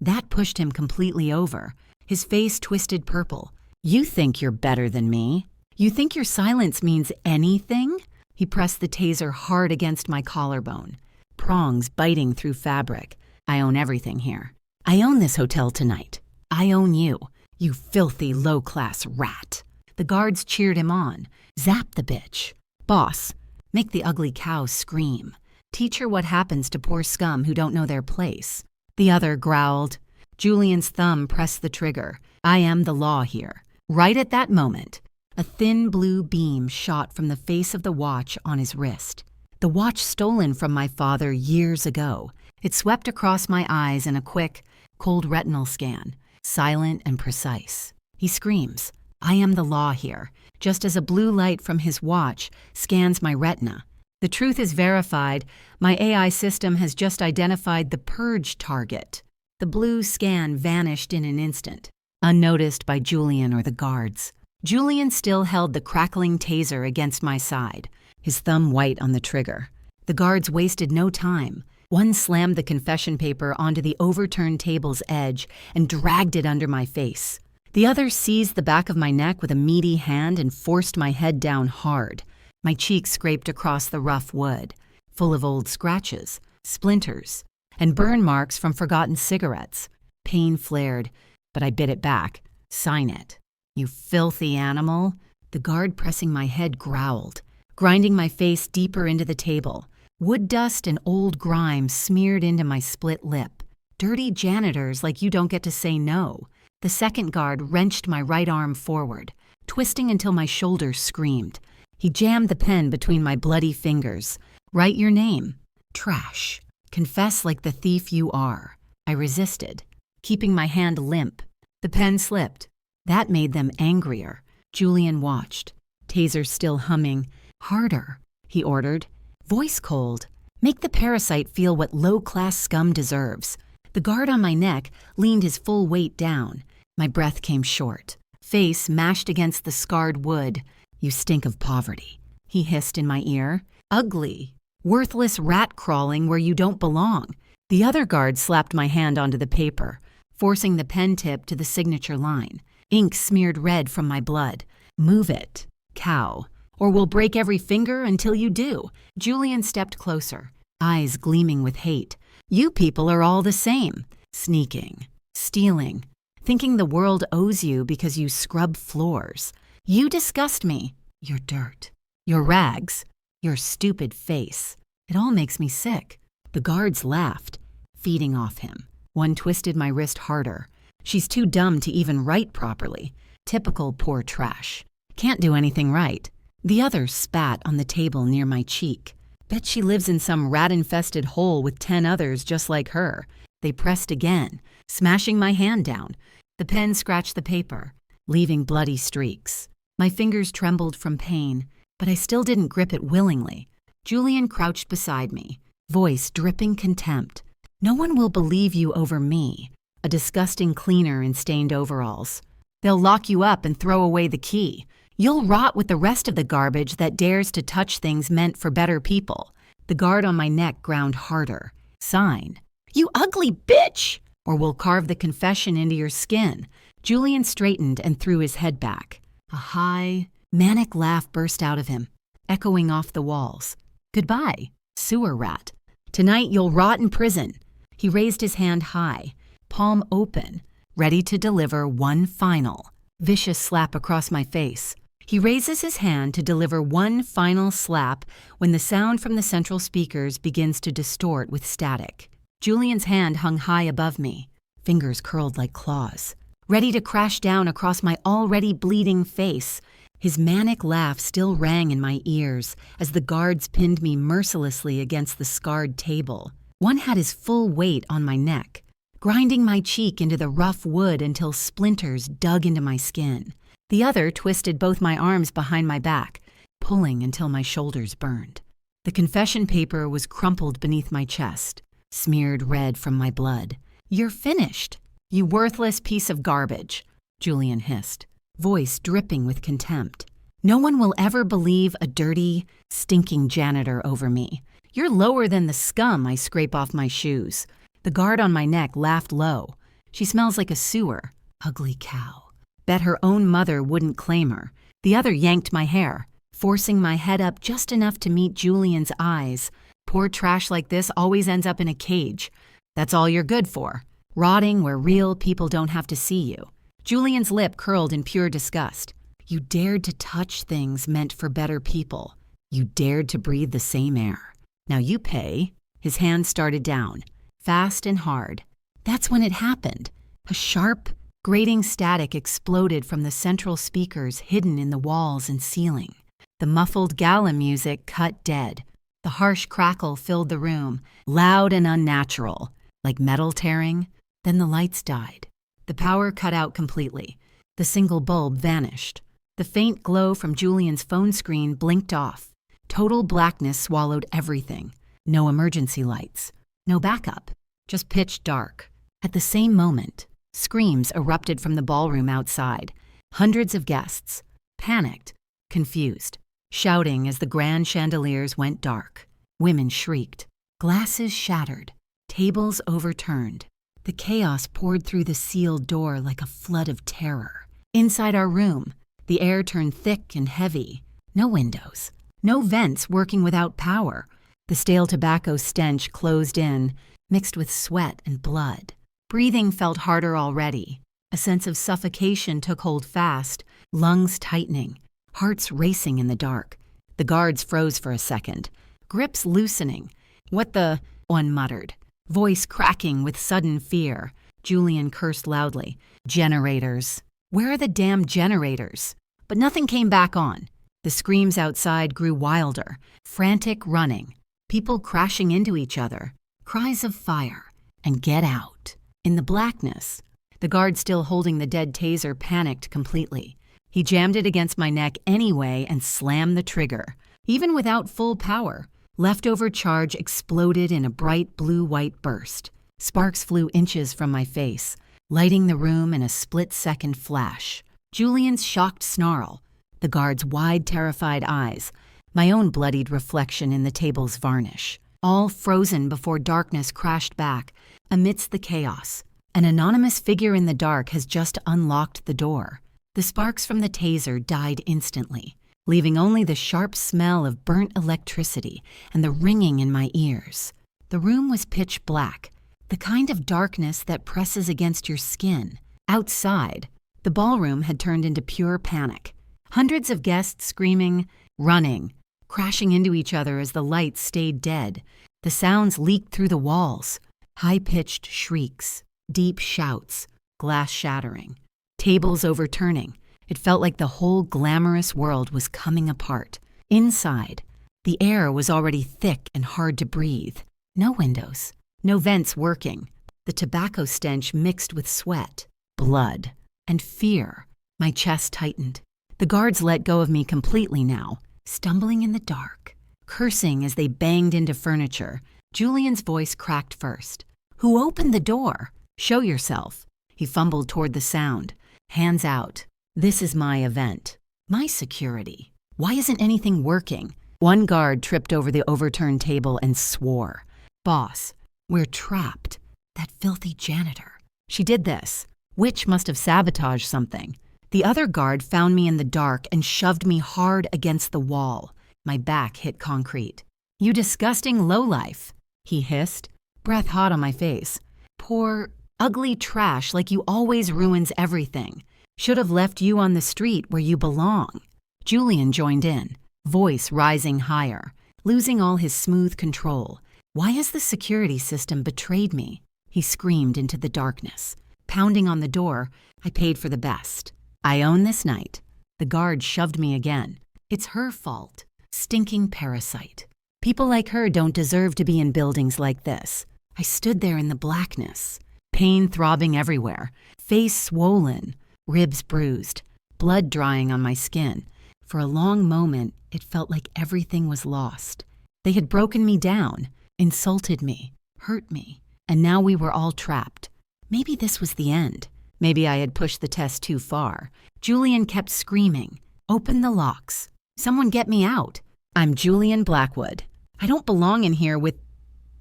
That pushed him completely over. His face twisted purple. You think you're better than me? You think your silence means anything? He pressed the taser hard against my collarbone, prongs biting through fabric. I own everything here. I own this hotel tonight. I own you, you filthy low-class rat. The guards cheered him on. Zap the bitch. Boss, make the ugly cow scream. Teach her what happens to poor scum who don't know their place. The other growled. Julian's thumb pressed the trigger. I am the law here. Right at that moment, a thin blue beam shot from the face of the watch on his wrist. The watch stolen from my father years ago. It swept across my eyes in a quick, cold retinal scan, silent and precise. He screams, I am the law here, just as a blue light from his watch scans my retina. The truth is verified. My AI system has just identified the purge target. The blue scan vanished in an instant, unnoticed by Julian or the guards. Julian still held the crackling taser against my side, his thumb white on the trigger. The guards wasted no time. One slammed the confession paper onto the overturned table's edge and dragged it under my face. The other seized the back of my neck with a meaty hand and forced my head down hard. My cheek scraped across the rough wood, full of old scratches, splinters, and burn marks from forgotten cigarettes. Pain flared, but I bit it back. Sign it. You filthy animal. The guard pressing my head growled, grinding my face deeper into the table. Wood dust and old grime smeared into my split lip. Dirty janitors like you don't get to say no. The second guard wrenched my right arm forward, twisting until my shoulder screamed. He jammed the pen between my bloody fingers. Write your name. Trash. Confess like the thief you are. I resisted, keeping my hand limp. The pen slipped. That made them angrier. Julian watched, taser still humming. Harder, he ordered. Voice cold. Make the parasite feel what low-class scum deserves. The guard on my neck leaned his full weight down. My breath came short. Face mashed against the scarred wood. You stink of poverty, he hissed in my ear. Ugly. Worthless rat crawling where you don't belong. The other guard slapped my hand onto the paper, forcing the pen tip to the signature line. Ink smeared red from my blood. Move it, cow, or we'll break every finger until you do. Julian stepped closer, eyes gleaming with hate. You people are all the same. Sneaking, stealing, thinking the world owes you because you scrub floors. You disgust me. Your dirt, your rags, your stupid face. It all makes me sick. The guards laughed, feeding off him. One twisted my wrist harder. She's too dumb to even write properly. Typical poor trash. Can't do anything right. The other spat on the table near my cheek. Bet she lives in some rat-infested hole with 10 others just like her. They pressed again, smashing my hand down. The pen scratched the paper, leaving bloody streaks. My fingers trembled from pain, but I still didn't grip it willingly. Julian crouched beside me, voice dripping contempt. No one will believe you over me, a disgusting cleaner in stained overalls. They'll lock you up and throw away the key. You'll rot with the rest of the garbage that dares to touch things meant for better people. The guard on my neck ground harder. Sign. You ugly bitch! Or we'll carve the confession into your skin. Julian straightened and threw his head back. A high, manic laugh burst out of him, echoing off the walls. Goodbye, sewer rat. Tonight you'll rot in prison. He raised his hand high, palm open, ready to deliver one final, vicious slap across my face. He raises his hand to deliver one final slap when the sound from the central speakers begins to distort with static. Julian's hand hung high above me, fingers curled like claws, ready to crash down across my already bleeding face. His manic laugh still rang in my ears as the guards pinned me mercilessly against the scarred table. One had his full weight on my neck, grinding my cheek into the rough wood until splinters dug into my skin. The other twisted both my arms behind my back, pulling until my shoulders burned. The confession paper was crumpled beneath my chest, smeared red from my blood. You're finished, you worthless piece of garbage, Julian hissed, voice dripping with contempt. No one will ever believe a dirty, stinking janitor over me. You're lower than the scum I scrape off my shoes. The guard on my neck laughed low. She smells like a sewer. Ugly cow. Bet her own mother wouldn't claim her. The other yanked my hair, forcing my head up just enough to meet Julian's eyes. Poor trash like this always ends up in a cage. That's all you're good for. Rotting where real people don't have to see you. Julian's lip curled in pure disgust. You dared to touch things meant for better people. You dared to breathe the same air. Now you pay. His hand started down, fast and hard. That's when it happened. A sharp, grating static exploded from the central speakers hidden in the walls and ceiling. The muffled gala music cut dead. The harsh crackle filled the room, loud and unnatural, like metal tearing. Then the lights died. The power cut out completely. The single bulb vanished. The faint glow from Julian's phone screen blinked off. Total blackness swallowed everything. No emergency lights. No backup. Just pitch dark. At the same moment, screams erupted from the ballroom outside. Hundreds of guests, panicked, confused, shouting as the grand chandeliers went dark. Women shrieked. Glasses shattered. Tables overturned. The chaos poured through the sealed door like a flood of terror. Inside our room, the air turned thick and heavy. No windows. No vents working without power. The stale tobacco stench closed in, mixed with sweat and blood. Breathing felt harder already. A sense of suffocation took hold fast, lungs tightening. hearts racing in the dark. The guards froze for a second, grips loosening. "What the?" one muttered, voice cracking with sudden fear. Julian cursed loudly. "Generators. Where are the damn generators?" But nothing came back on. The screams outside grew wilder, frantic running, people crashing into each other, cries of fire, and "Get out." In the blackness, the guard still holding the dead taser panicked completely. He jammed it against my neck anyway and slammed the trigger. Even without full power, leftover charge exploded in a bright blue-white burst. Sparks flew inches from my face, lighting the room in a split-second flash. Julian's shocked snarl, the guard's wide, terrified eyes, my own bloodied reflection in the table's varnish, all frozen before darkness crashed back amidst the chaos. An anonymous figure in the dark has just unlocked the door. The sparks from the taser died instantly, leaving only the sharp smell of burnt electricity and the ringing in my ears. The room was pitch black, the kind of darkness that presses against your skin. Outside, the ballroom had turned into pure panic. Hundreds of guests screaming, running, crashing into each other as the lights stayed dead. The sounds leaked through the walls, high-pitched shrieks, deep shouts, glass shattering, tables overturning. It felt like the whole glamorous world was coming apart. Inside, the air was already thick and hard to breathe. No windows, no vents working. The tobacco stench mixed with sweat, blood, and fear. My chest tightened. The guards let go of me completely now, stumbling in the dark, cursing as they banged into furniture. Julian's voice cracked first. "Who opened the door? Show yourself." He fumbled toward the sound, hands out. "This is my event. My security. Why isn't anything working?" One guard tripped over the overturned table and swore. "Boss, we're trapped. That filthy janitor. She did this. Witch must have sabotaged something." The other guard found me in the dark and shoved me hard against the wall. My back hit concrete. "You disgusting lowlife," he hissed, breath hot on my face. "Poor, ugly trash like you always ruins everything. Should have left you on the street where you belong." Julian joined in, voice rising higher, losing all his smooth control. "Why has the security system betrayed me?" He screamed into the darkness. Pounding on the door, I paid for the best. "I own this night." The guard shoved me again. "It's her fault. Stinking parasite. People like her don't deserve to be in buildings like this." I stood there in the blackness, pain throbbing everywhere, face swollen, ribs bruised, blood drying on my skin. For a long moment, it felt like everything was lost. They had broken me down, insulted me, hurt me, and now we were all trapped. Maybe this was the end. Maybe I had pushed the test too far. Julian kept screaming, "Open the locks. Someone get me out. I'm Julian Blackwood. I don't belong in here with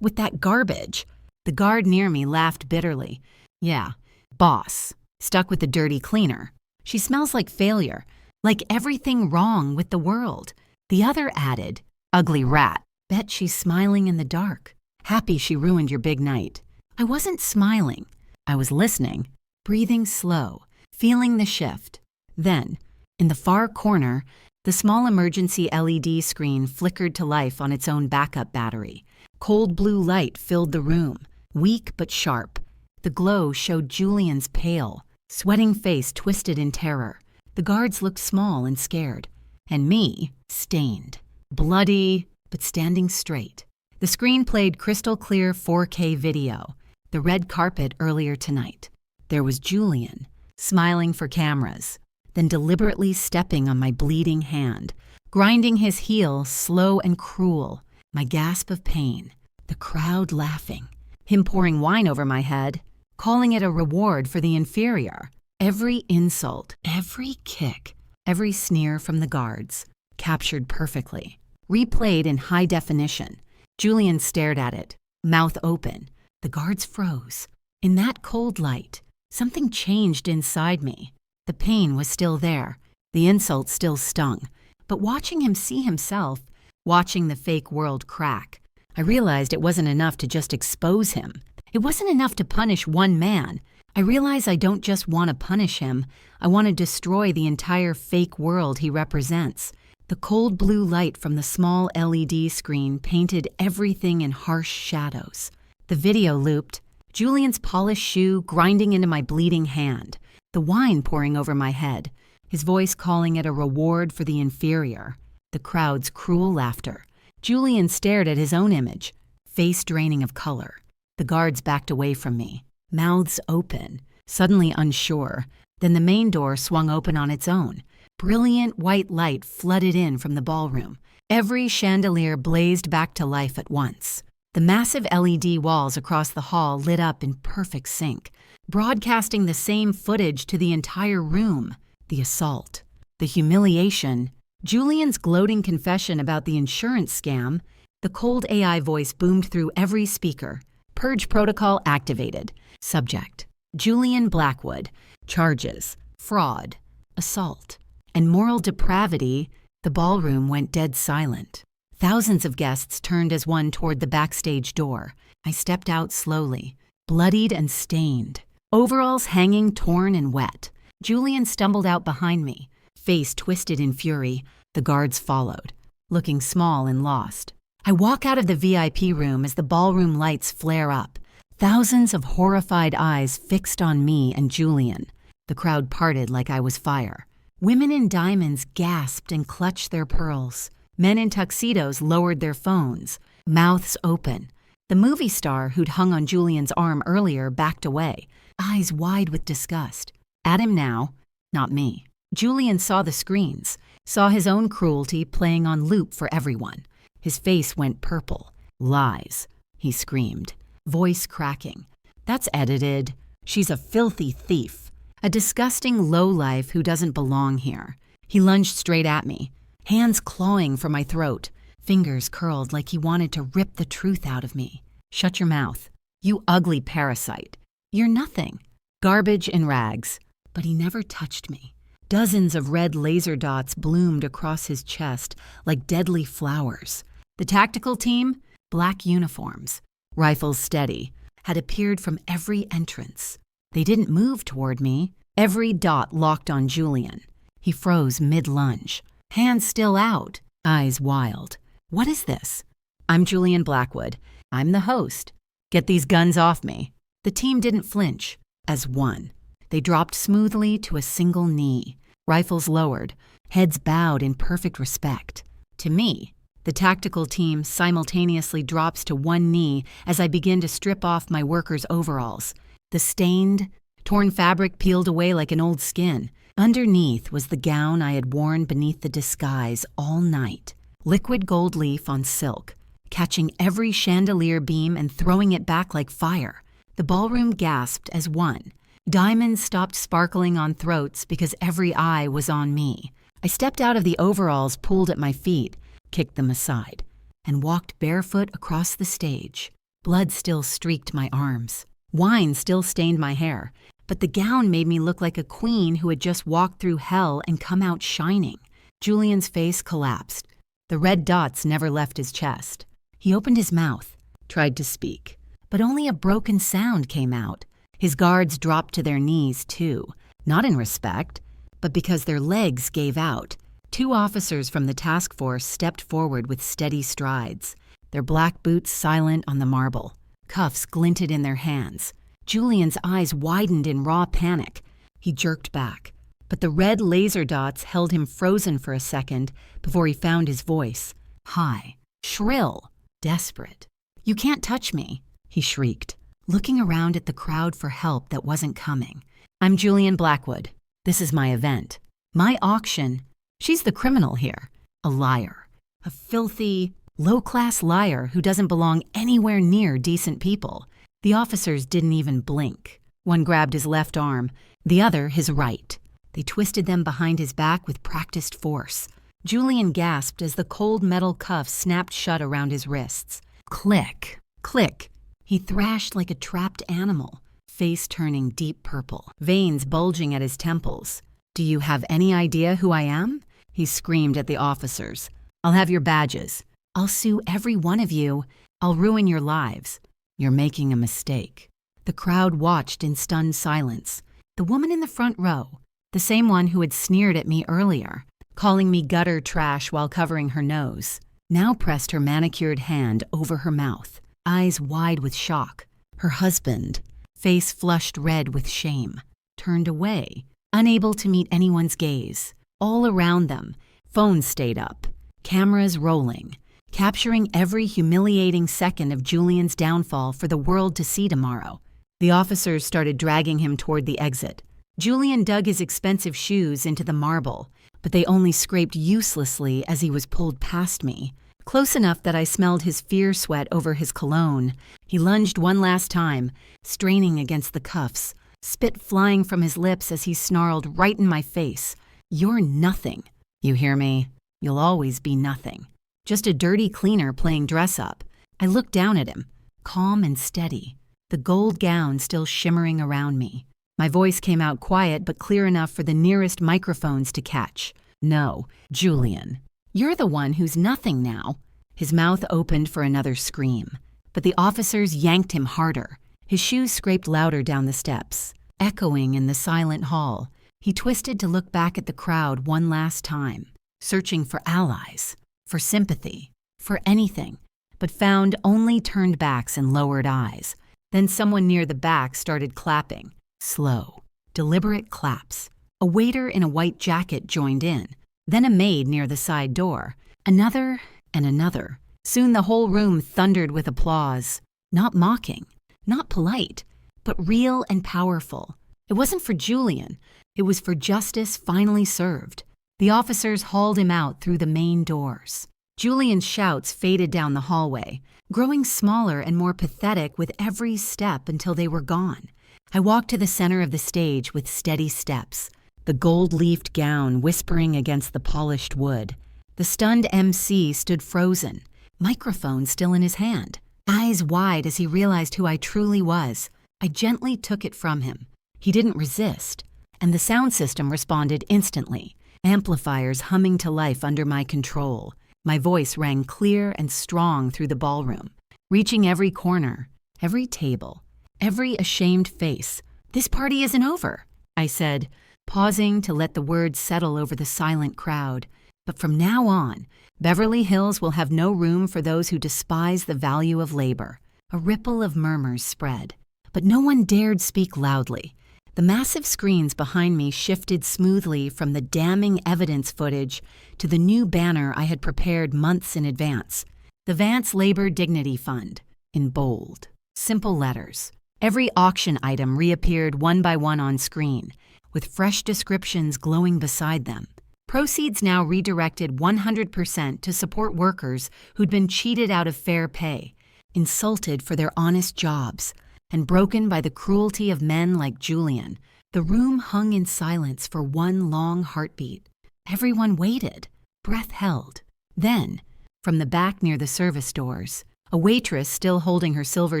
that garbage." The guard near me laughed bitterly. "Yeah, boss. Stuck with the dirty cleaner. She smells like failure, like everything wrong with the world." The other added, "Ugly rat. Bet she's smiling in the dark. Happy she ruined your big night." I wasn't smiling. I was listening, breathing slow, feeling the shift. Then, in the far corner, the small emergency LED screen flickered to life on its own backup battery. Cold blue light filled the room, weak but sharp. The glow showed Julian's pale, sweating face twisted in terror. The guards looked small and scared, and me, stained, bloody, but standing straight. The screen played crystal clear 4K video, the red carpet earlier tonight. There was Julian, smiling for cameras, then deliberately stepping on my bleeding hand, grinding his heel slow and cruel, my gasp of pain, the crowd laughing, him pouring wine over my head, calling it a reward for the inferior. Every insult, every kick, every sneer from the guards, captured perfectly, replayed in high definition. Julian stared at it, mouth open. The guards froze. In that cold light, something changed inside me. The pain was still there. The insult still stung. But watching him see himself, watching the fake world crack, I realized it wasn't enough to just expose him. It wasn't enough to punish one man. I realize I don't just want to punish him, I want to destroy the entire fake world he represents. The cold blue light from the small LED screen painted everything in harsh shadows. The video looped, Julian's polished shoe grinding into my bleeding hand, the wine pouring over my head, his voice calling it a reward for the inferior. The crowd's cruel laughter. Julian stared at his own image, face draining of color. The guards backed away from me, mouths open, suddenly unsure. Then the main door swung open on its own. Brilliant white light flooded in from the ballroom. Every chandelier blazed back to life at once. The massive LED walls across the hall lit up in perfect sync, broadcasting the same footage to the entire room. The assault, the humiliation, Julian's gloating confession about the insurance scam. The cold AI voice boomed through every speaker. Purge protocol activated. Subject: Julian Blackwood. Charges: fraud, assault, and moral depravity. The ballroom went dead silent. Thousands of guests turned as one toward the backstage door. I stepped out slowly, bloodied and stained, overalls hanging torn and wet. Julian stumbled out behind me, face twisted in fury. The guards followed, looking small and lost. I walk out of the VIP room as the ballroom lights flare up. Thousands of horrified eyes fixed on me and Julian. The crowd parted like I was fire. Women in diamonds gasped and clutched their pearls. Men in tuxedos lowered their phones, mouths open. The movie star who'd hung on Julian's arm earlier backed away, eyes wide with disgust. At him now, not me. Julian saw the screens, saw his own cruelty playing on loop for everyone. His face went purple. Lies, he screamed, voice cracking. That's edited. She's a filthy thief. A disgusting lowlife who doesn't belong here. He lunged straight at me, hands clawing for my throat, fingers curled like he wanted to rip the truth out of me. Shut your mouth. You ugly parasite. You're nothing. Garbage in rags. But he never touched me. Dozens of red laser dots bloomed across his chest like deadly flowers. The tactical team, black uniforms, rifles steady, had appeared from every entrance. They didn't move toward me. Every dot locked on Julian. He froze mid-lunge, hands still out, eyes wild. What is this? I'm Julian Blackwood. I'm the host. Get these guns off me. The team didn't flinch. As one. They dropped smoothly to a single knee, rifles lowered, heads bowed in perfect respect. To me, the tactical team simultaneously drops to one knee as I begin to strip off my workers' overalls. The stained, torn fabric peeled away like an old skin. Underneath was the gown I had worn beneath the disguise all night. Liquid gold leaf on silk, catching every chandelier beam and throwing it back like fire. The ballroom gasped as one. Diamonds stopped sparkling on throats because every eye was on me. I stepped out of the overalls pulled at my feet, kicked them aside, and walked barefoot across the stage. Blood still streaked my arms. Wine still stained my hair, but the gown made me look like a queen who had just walked through hell and come out shining. Julian's face collapsed. The red dots never left his chest. He opened his mouth, tried to speak, but only a broken sound came out. His guards dropped to their knees, too, not in respect, but because their legs gave out. 2 officers from the task force stepped forward with steady strides, their black boots silent on the marble. Cuffs glinted in their hands. Julian's eyes widened in raw panic. He jerked back, but the red laser dots held him frozen for a second before he found his voice. High, shrill, desperate. "You can't touch me," he shrieked, looking around at the crowd for help that wasn't coming. "I'm Julian Blackwood. This is my event. My auction. She's the criminal here. A liar. A filthy, low-class liar who doesn't belong anywhere near decent people." The officers didn't even blink. One grabbed his left arm, the other his right. They twisted them behind his back with practiced force. Julian gasped as the cold metal cuffs snapped shut around his wrists. Click, click. He thrashed like a trapped animal, face turning deep purple, veins bulging at his temples. "Do you have any idea who I am?" he screamed at the officers. "I'll have your badges. I'll sue every one of you. I'll ruin your lives. You're making a mistake." The crowd watched in stunned silence. The woman in the front row, the same one who had sneered at me earlier, calling me gutter trash while covering her nose, now pressed her manicured hand over her mouth, eyes wide with shock. Her husband, face flushed red with shame, turned away, unable to meet anyone's gaze. All around them, phones stayed up, cameras rolling, capturing every humiliating second of Julian's downfall for the world to see tomorrow. The officers started dragging him toward the exit. Julian dug his expensive shoes into the marble, but they only scraped uselessly as he was pulled past me. Close enough that I smelled his fear sweat over his cologne. He lunged one last time, straining against the cuffs, spit flying from his lips as he snarled right in my face. "You're nothing. You hear me? You'll always be nothing. Just a dirty cleaner playing dress-up." I looked down at him, calm and steady, the gold gown still shimmering around me. My voice came out quiet but clear enough for the nearest microphones to catch. "No, Julian. You're the one who's nothing now." His mouth opened for another scream, but the officers yanked him harder. His shoes scraped louder down the steps, echoing in the silent hall. He twisted to look back at the crowd one last time, searching for allies, for sympathy, for anything, but found only turned backs and lowered eyes. Then someone near the back started clapping. Slow, deliberate claps. A waiter in a white jacket joined in, then a maid near the side door. Another and another. Soon the whole room thundered with applause. Not mocking, not polite, but real and powerful. It wasn't for Julian. It was for justice finally served. The officers hauled him out through the main doors. Julian's shouts faded down the hallway, growing smaller and more pathetic with every step until they were gone. I walked to the center of the stage with steady steps, the gold-leafed gown whispering against the polished wood. The stunned MC stood frozen, microphone still in his hand, eyes wide as he realized who I truly was. I gently took it from him. He didn't resist, and the sound system responded instantly, amplifiers humming to life under my control. My voice rang clear and strong through the ballroom, reaching every corner, every table, every ashamed face. "This party isn't over," I said, pausing to let the words settle over the silent crowd. "But from now on, Beverly Hills will have no room for those who despise the value of labor." A ripple of murmurs spread, but no one dared speak loudly. The massive screens behind me shifted smoothly from the damning evidence footage to the new banner I had prepared months in advance. The Vance Labor Dignity Fund, in bold, simple letters. Every auction item reappeared one by one on screen, with fresh descriptions glowing beside them. Proceeds now redirected 100% to support workers who'd been cheated out of fair pay, insulted for their honest jobs, and broken by the cruelty of men like Julian. The room hung in silence for one long heartbeat. Everyone waited, breath held. Then, from the back near the service doors, a waitress still holding her silver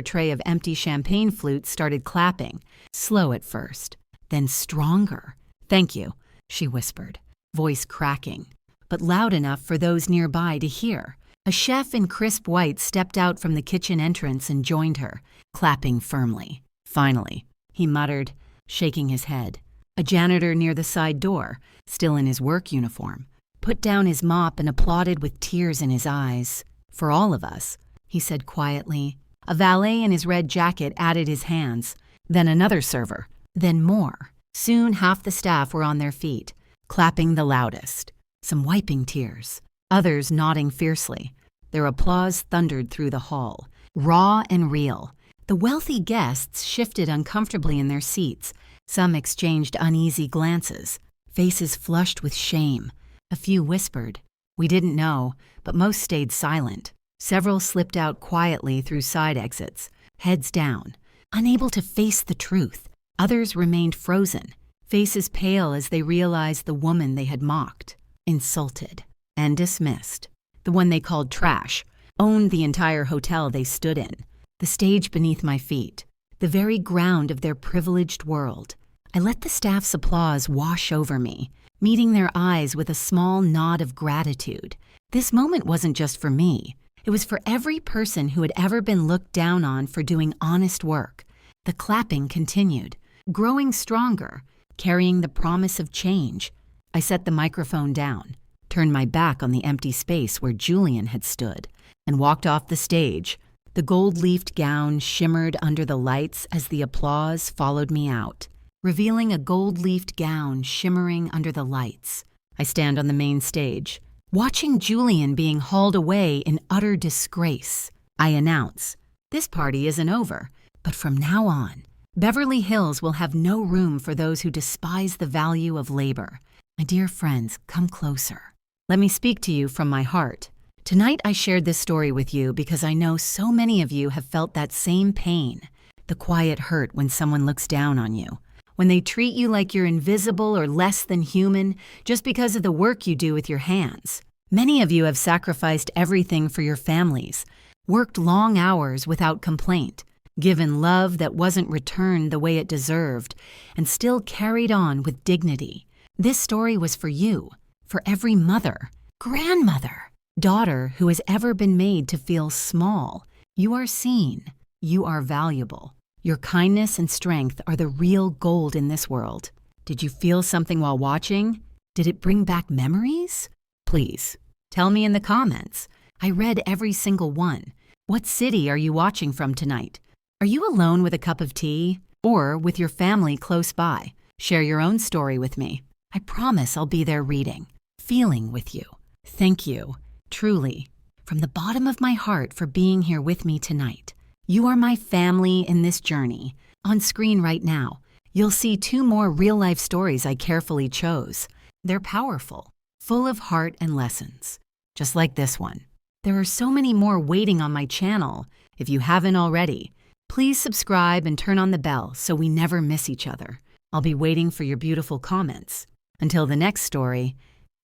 tray of empty champagne flutes started clapping, slow at first, then stronger. "Thank you," she whispered, voice cracking, but loud enough for those nearby to hear. A chef in crisp white stepped out from the kitchen entrance and joined her, clapping firmly. "Finally," he muttered, shaking his head. A janitor near the side door, still in his work uniform, put down his mop and applauded with tears in his eyes. "For all of us," he said quietly. A valet in his red jacket added his hands, then another server, then more. Soon half the staff were on their feet, clapping the loudest, some wiping tears, others nodding fiercely. Their applause thundered through the hall, raw and real. The wealthy guests shifted uncomfortably in their seats. Some exchanged uneasy glances, faces flushed with shame. A few whispered. We didn't know, but most stayed silent. Several slipped out quietly through side exits, heads down, unable to face the truth. Others remained frozen, faces pale as they realized the woman they had mocked, insulted, and dismissed. The one they called trash, owned the entire hotel they stood in, the stage beneath my feet, the very ground of their privileged world. I let the staff's applause wash over me, meeting their eyes with a small nod of gratitude. This moment wasn't just for me. It was for every person who had ever been looked down on for doing honest work. The clapping continued, growing stronger, carrying the promise of change. I set the microphone down, turned my back on the empty space where Julian had stood, and walked off the stage. The gold-leafed gown shimmered under the lights as the applause followed me out, revealing a gold-leafed gown shimmering under the lights. I stand on the main stage, watching Julian being hauled away in utter disgrace. I announce, "This party isn't over, but from now on, Beverly Hills will have no room for those who despise the value of labor." My dear friends, come closer. Let me speak to you from my heart. Tonight I shared this story with you because I know so many of you have felt that same pain, the quiet hurt when someone looks down on you, when they treat you like you're invisible or less than human just because of the work you do with your hands. Many of you have sacrificed everything for your families, worked long hours without complaint, given love that wasn't returned the way it deserved, and still carried on with dignity. This story was for you, for every mother, grandmother, daughter who has ever been made to feel small. You are seen. You are valuable. Your kindness and strength are the real gold in this world. Did you feel something while watching? Did it bring back memories? Please, tell me in the comments. I read every single one. What city are you watching from tonight? Are you alone with a cup of tea? Or with your family close by? Share your own story with me. I promise I'll be there reading, feeling with you. Thank you, truly, from the bottom of my heart for being here with me tonight. You are my family in this journey. On screen right now, you'll see 2 more real-life stories I carefully chose. They're powerful, full of heart and lessons, just like this one. There are so many more waiting on my channel. If you haven't already, please subscribe and turn on the bell so we never miss each other. I'll be waiting for your beautiful comments. Until the next story,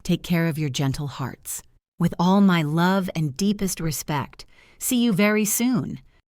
take care of your gentle hearts. With all my love and deepest respect, see you very soon.